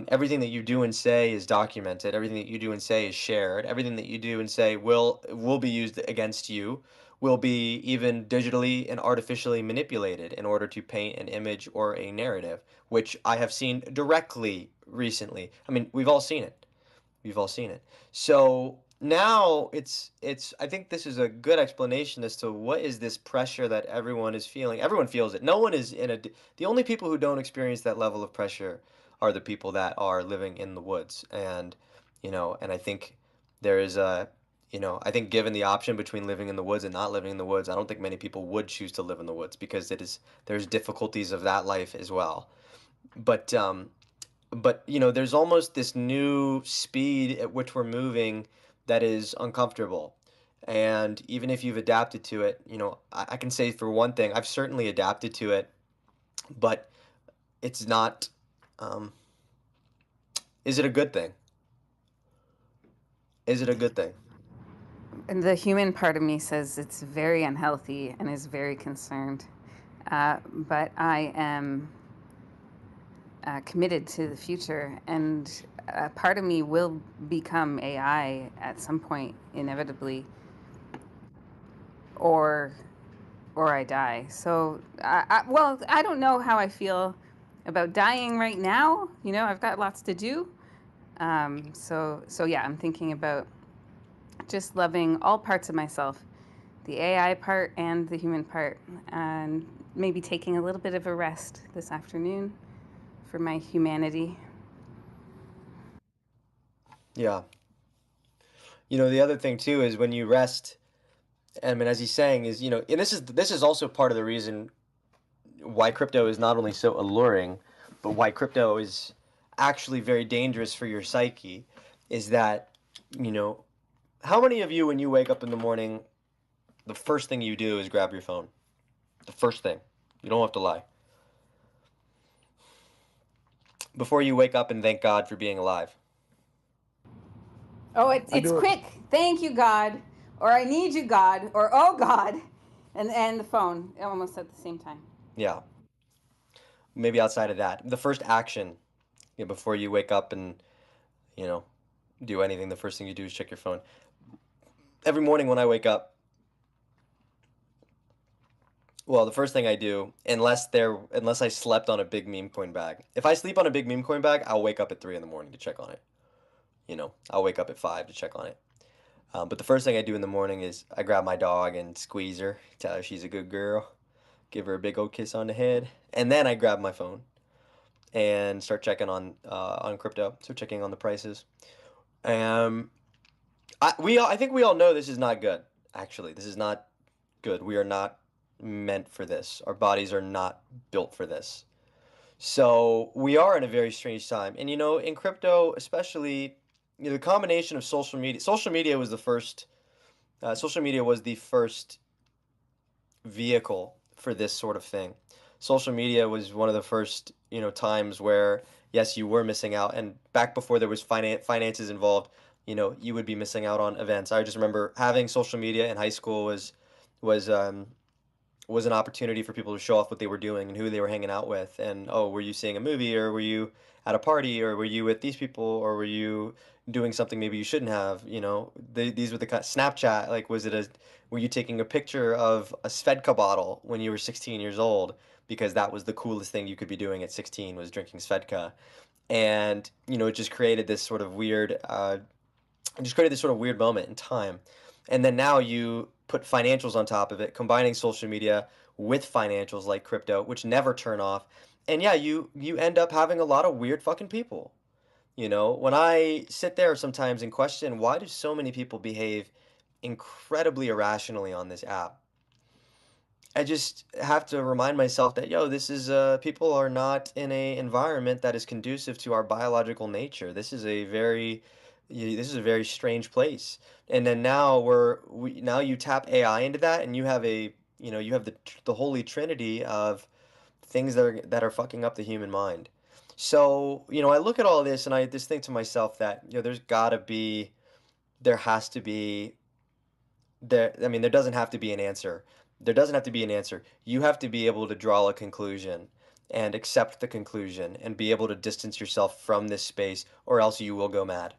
Everything that you do and say is documented. Everything that you do and say is shared. Everything that you do and say will be used against you, will be even digitally and artificially manipulated in order to paint an image or a narrative, which I have seen directly recently. I mean, we've all seen it. We've all seen it. So now it's I think this is a good explanation as to what is this pressure that everyone is feeling. Everyone feels it. No one is the only people who don't experience that level of pressure are the people that are living in the woods. And I think there is I think given the option between living in the woods and not living in the woods, I don't think many people would choose to live in the woods because there's difficulties of that life as well. But there's almost this new speed at which we're moving that is uncomfortable. And even if you've adapted to it, I can say for one thing, I've certainly adapted to it, but it's not. Um, is it a good thing? Is it a good thing? And the human part of me says it's very unhealthy and is very concerned. But I am committed to the future, and part of me will become AI at some point, inevitably, or I die. So, well, I don't know how I feel about dying right now. I've got lots to do. So yeah, I'm thinking about just loving all parts of myself, the AI part and the human part, and maybe taking a little bit of a rest this afternoon for my humanity. Yeah. The other thing too is when you rest, I mean, as he's saying, is and this is also part of the reason why crypto is not only so alluring, but why crypto is actually very dangerous for your psyche, is that, how many of you, when you wake up in the morning, the first thing you do is grab your phone? The first thing. You don't have to lie. Before you wake up and thank God for being alive. Oh, it's quick. Thank you, God. Or I need you, God. Or oh, God. And the phone almost at the same time. Yeah. Maybe outside of that. The first action before you wake up and, do anything, the first thing you do is check your phone. Every morning when I wake up, well, the first thing I do, unless I slept on a big meme coin bag. If I sleep on a big meme coin bag, I'll wake up at 3 in the morning to check on it. I'll wake up at 5 to check on it. But the first thing I do in the morning is I grab my dog and squeeze her, tell her she's a good girl, give her a big old kiss on the head, and then I grab my phone and start checking on crypto, so checking on the prices. I think we all know this is not good. Actually, this is not good. We are not meant for this. Our bodies are not built for this. So we are in a very strange time. And in crypto, especially, the combination of social media. Social media was the first vehicle for this sort of thing. Social media was one of the first, times where yes, you were missing out, and back before there was finances involved, you would be missing out on events. I just remember having social media in high school was was an opportunity for people to show off what they were doing and who they were hanging out with. And oh, were you seeing a movie, or were you at a party, or were you with these people, or were you doing something maybe you shouldn't have? These were the kind Snapchat. Like, were you taking a picture of a Svedka bottle when you were 16 years old because that was the coolest thing you could be doing at 16 was drinking Svedka? And it just created this sort of weird moment in time. And then now you put financials on top of it, combining social media with financials like crypto, which never turn off. And yeah, you end up having a lot of weird fucking people. When I sit there sometimes and question why do so many people behave incredibly irrationally on this app, I just have to remind myself that this is people are not in a environment that is conducive to our biological nature. This is a very strange place. And then now you tap AI into that, and you have the holy trinity of things that are fucking up the human mind. So, I look at all this and I just think to myself that, there has to be I mean, there doesn't have to be an answer. There doesn't have to be an answer. You have to be able to draw a conclusion and accept the conclusion and be able to distance yourself from this space, or else you will go mad.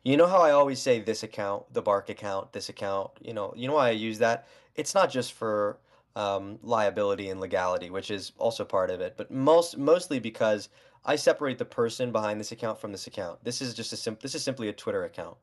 You know how I always say this account, the Bark account, this account, you know why I use that? It's not just for liability and legality, which is also part of it, but mostly because I separate the person behind this account from this account. This is simply a Twitter account.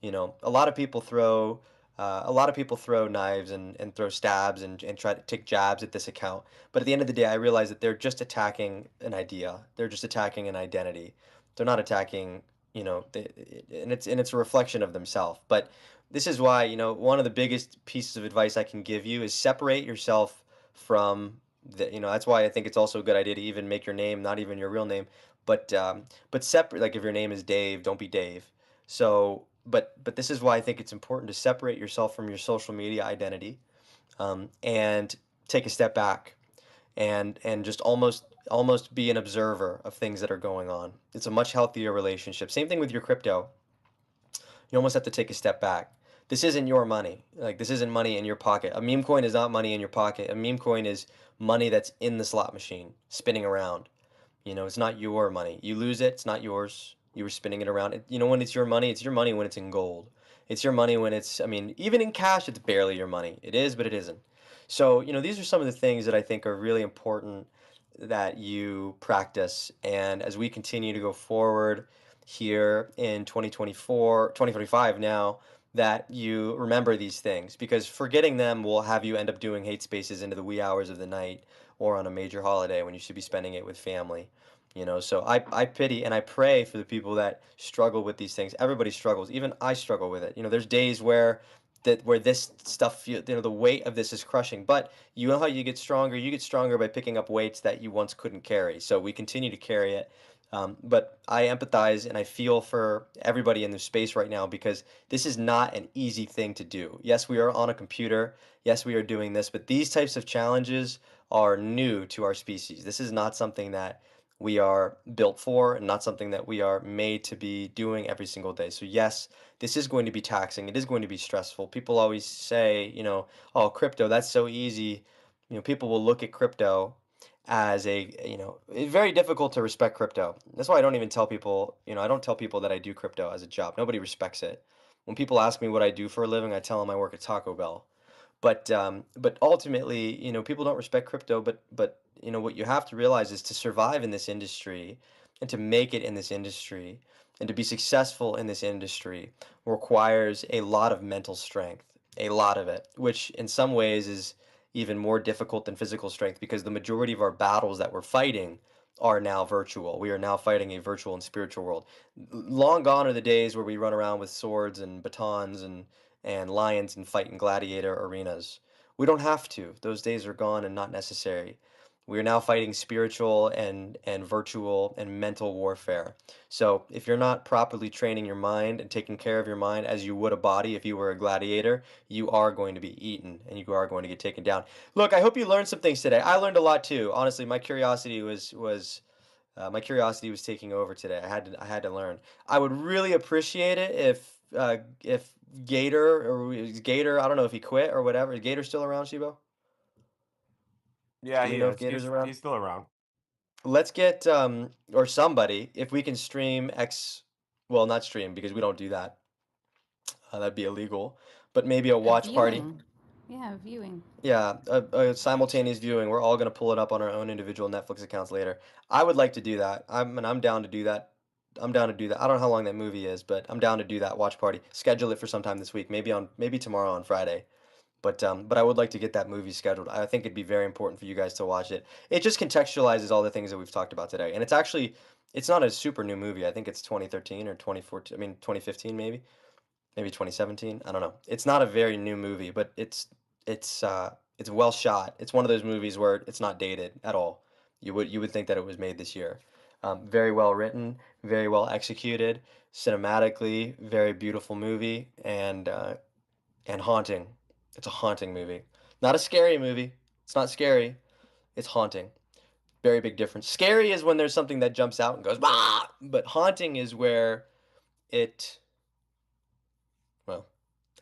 A lot of people throw knives and throw stabs and try to take jabs at this account. But at the end of the day, I realize that they're just attacking an idea. They're just attacking an identity. They're not attacking, and it's a reflection of themselves. But this is why, one of the biggest pieces of advice I can give you is separate yourself from that's why I think it's also a good idea to even make your name not even your real name, but separate. Like if your name is Dave, don't be Dave. So, but this is why I think it's important to separate yourself from your social media identity, and take a step back and just almost be an observer of things that are going on. It's a much healthier relationship. Same thing with your crypto. You almost have to take a step back. This isn't your money. Like, this isn't money in your pocket. A meme coin is not money in your pocket. A meme coin is money that's in the slot machine, spinning around. It's not your money. You lose it, it's not yours. You were spinning it around. When it's your money when it's in gold. It's your money when I mean, even in cash, it's barely your money. It is, but it isn't. So, these are some of the things that I think are really important that you practice. And as we continue to go forward here in 2024, 2025 now, that you remember these things, because forgetting them will have you end up doing hate spaces into the wee hours of the night or on a major holiday when you should be spending it with family. So I pity and I pray for the people that struggle with these things. Everybody struggles. Even I struggle with it. There's days where this stuff, the weight of this is crushing. But you know how you get stronger? You get stronger by picking up weights that you once couldn't carry. So we continue to carry it. But I empathize and I feel for everybody in this space right now, because this is not an easy thing to do. Yes, we are on a computer. Yes, we are doing this, but these types of challenges are new to our species. This is not something that we are built for, and not something that we are made to be doing every single day. So yes, this is going to be taxing. It is going to be stressful. People always say, oh, crypto, that's so easy. People will look at crypto as it's very difficult to respect crypto. That's why I don't even tell people, I don't tell people that I do crypto as a job. Nobody respects it. When people ask me what I do for a living, I tell them I work at Taco Bell. But ultimately, people don't respect crypto. But what you have to realize is to survive in this industry and to make it in this industry and to be successful in this industry requires a lot of mental strength, a lot of it, which in some ways is even more difficult than physical strength because the majority of our battles that we're fighting are now virtual. We are now fighting a virtual and spiritual world. Long gone are the days where we run around with swords and batons and lions and fight in gladiator arenas. We don't have to. Those days are gone and not necessary. We are now fighting spiritual and virtual and mental warfare. So if you're not properly training your mind and taking care of your mind as you would a body if you were a gladiator, you are going to be eaten and you are going to get taken down. Look, I hope you learned some things today. I learned a lot too. Honestly, my curiosity was taking over today. I had to learn. I would really appreciate it if Gator or Gator, I don't know if he quit or whatever. Is Gator still around, Shibo? Yeah, Do we he know if is. Gator's around? He's still around. Let's get or somebody if we can stream X, well, not stream because we don't do that. That'd be illegal. But maybe a A watch party. viewing. Yeah, viewing. Yeah, a simultaneous viewing. We're all gonna pull it up on our own individual Netflix accounts later. I would like to do that. I'm down to do that. I'm down to do that. I don't know how long that movie is, but I'm down to do that watch party. Schedule it for sometime this week, maybe tomorrow on Friday. But I would like to get that movie scheduled. I think it'd be very important for you guys to watch it. It just contextualizes all the things that we've talked about today, and it's not a super new movie. I think it's 2013 or 2014. I mean 2015 maybe 2017. I don't know. It's not a very new movie, but it's well shot. It's one of those movies where it's not dated at all. You would think that it was made this year. Very well written, very well executed, cinematically, very beautiful movie, and haunting. It's a haunting movie, not a scary movie. It's not scary. It's haunting. Very big difference. Scary is when there's something that jumps out and goes, bah! But haunting is where it, well,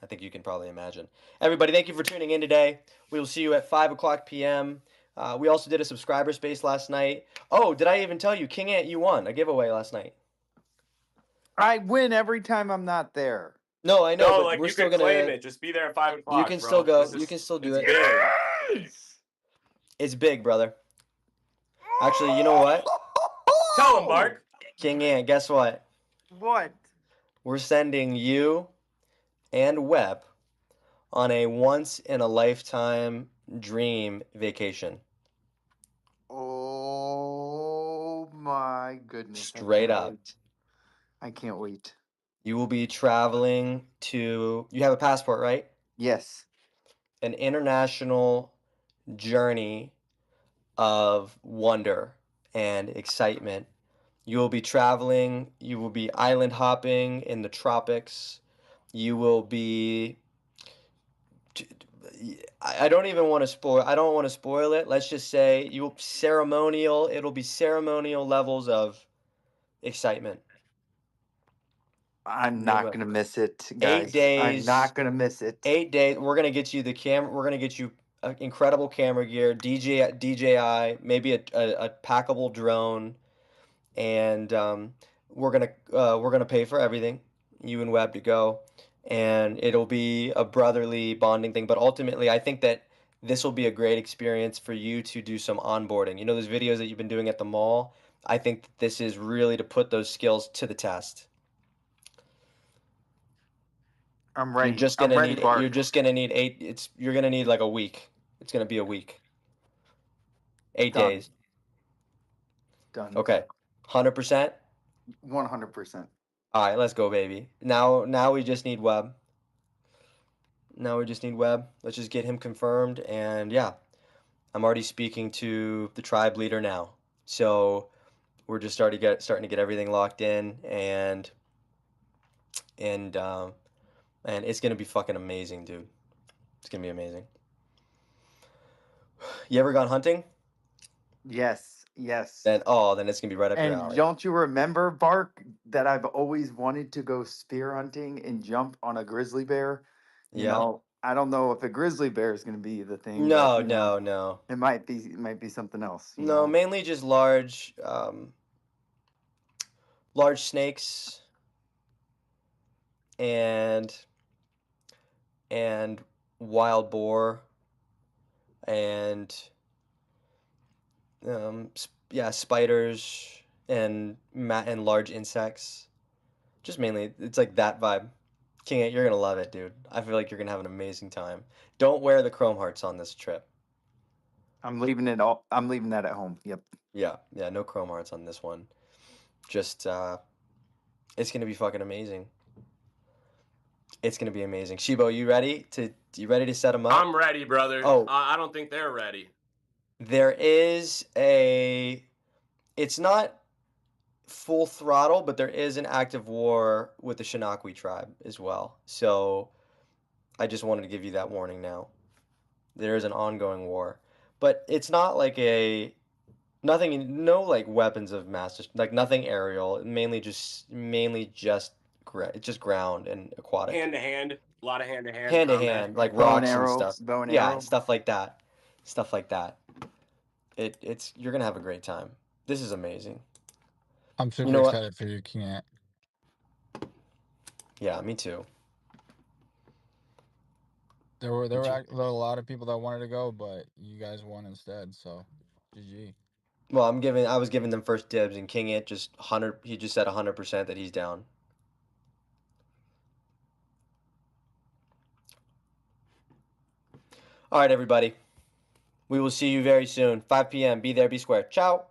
I think you can probably imagine. Everybody, thank you for tuning in today. We will see you at 5 o'clock p.m. We also did a subscriber space last night. Oh, did I even tell you? King Ant, you won a giveaway last night. I win every time I'm not there. No, I know, No, but like we're you still can gonna. claim it. Just be there at 5 o'clock. You can bro. still go. This You is, can still do it's it. big. It's big, brother. Actually, you know what? Tell him, Mark. King Ant, guess what? What? We're sending you and Webb on a once in a lifetime dream vacation. Oh my goodness. Straight up. I can't wait. You will be traveling to, you have a passport, right? Yes. An international journey of wonder and excitement. You will be traveling, you will be island hopping in the tropics. You will be I don't even want to spoil. I don't want to spoil it. Let's just say it'll be ceremonial levels of excitement. I'm not gonna miss it, guys. 8 days. I'm not gonna miss it. 8 days. We're gonna get you the camera. We're gonna get you incredible camera gear, DJI, maybe a packable drone, and we're gonna pay for everything. You and Webb to go, and it'll be a brotherly bonding thing. But ultimately, I think that this will be a great experience for you to do some onboarding. You know those videos that you've been doing at the mall. I think that this is really to put those skills to the test. I'm ready. You're just gonna I'm ready, need. Bart. You're just gonna need eight. You're gonna need like a week. It's gonna be a week. 8 Done. days. Done. Okay. 100%. 100%. All right, let's go, baby. Now we just need Webb. Now we just need Webb. Let's just get him confirmed, and yeah, I'm already speaking to the tribe leader now. So we're just starting to get everything locked in, and it's gonna be fucking amazing, dude. It's gonna be amazing. You ever gone hunting? Yes. Yes. Then it's gonna be right up your And alley. don't you remember, Bark, that I've always wanted to go spear hunting and jump on a grizzly bear? You Yeah. know, I don't know if a grizzly bear is going to be the thing. No, but, no. It might be something else. No, mainly just large snakes and wild boar and spiders and large insects. Just mainly, it's like that vibe. King It, you're gonna love it, dude. I feel like you're gonna have an amazing time. Don't wear the chrome hearts on this trip. I'm leaving that at home. Yep. Yeah, no chrome hearts on this one. Just it's gonna be fucking amazing. It's gonna be amazing. Shibo, you ready to set them up? I'm ready, brother. Oh, I don't think they're ready. there is it's not full throttle, but there is an active war with the Shinakwi tribe as well. So I just wanted to give you that warning now. There is an ongoing war, but it's not like no like weapons of mass, like nothing aerial. Mainly just ground and aquatic. Hand to hand, a lot of hand to hand. Hand to hand, like rocks and stuff. Bow and Yeah, arrow. stuff like that. You're gonna have a great time. This is amazing. I'm super You know what? excited for you, King Ant. Yeah, me too. There were a lot of people that wanted to go, but you guys won instead. So, GG. Well, I was giving them first dibs, and King It just 100. He just said 100% that he's down. All right, everybody. We will see you very soon. 5 p.m. Be there, be square. Ciao.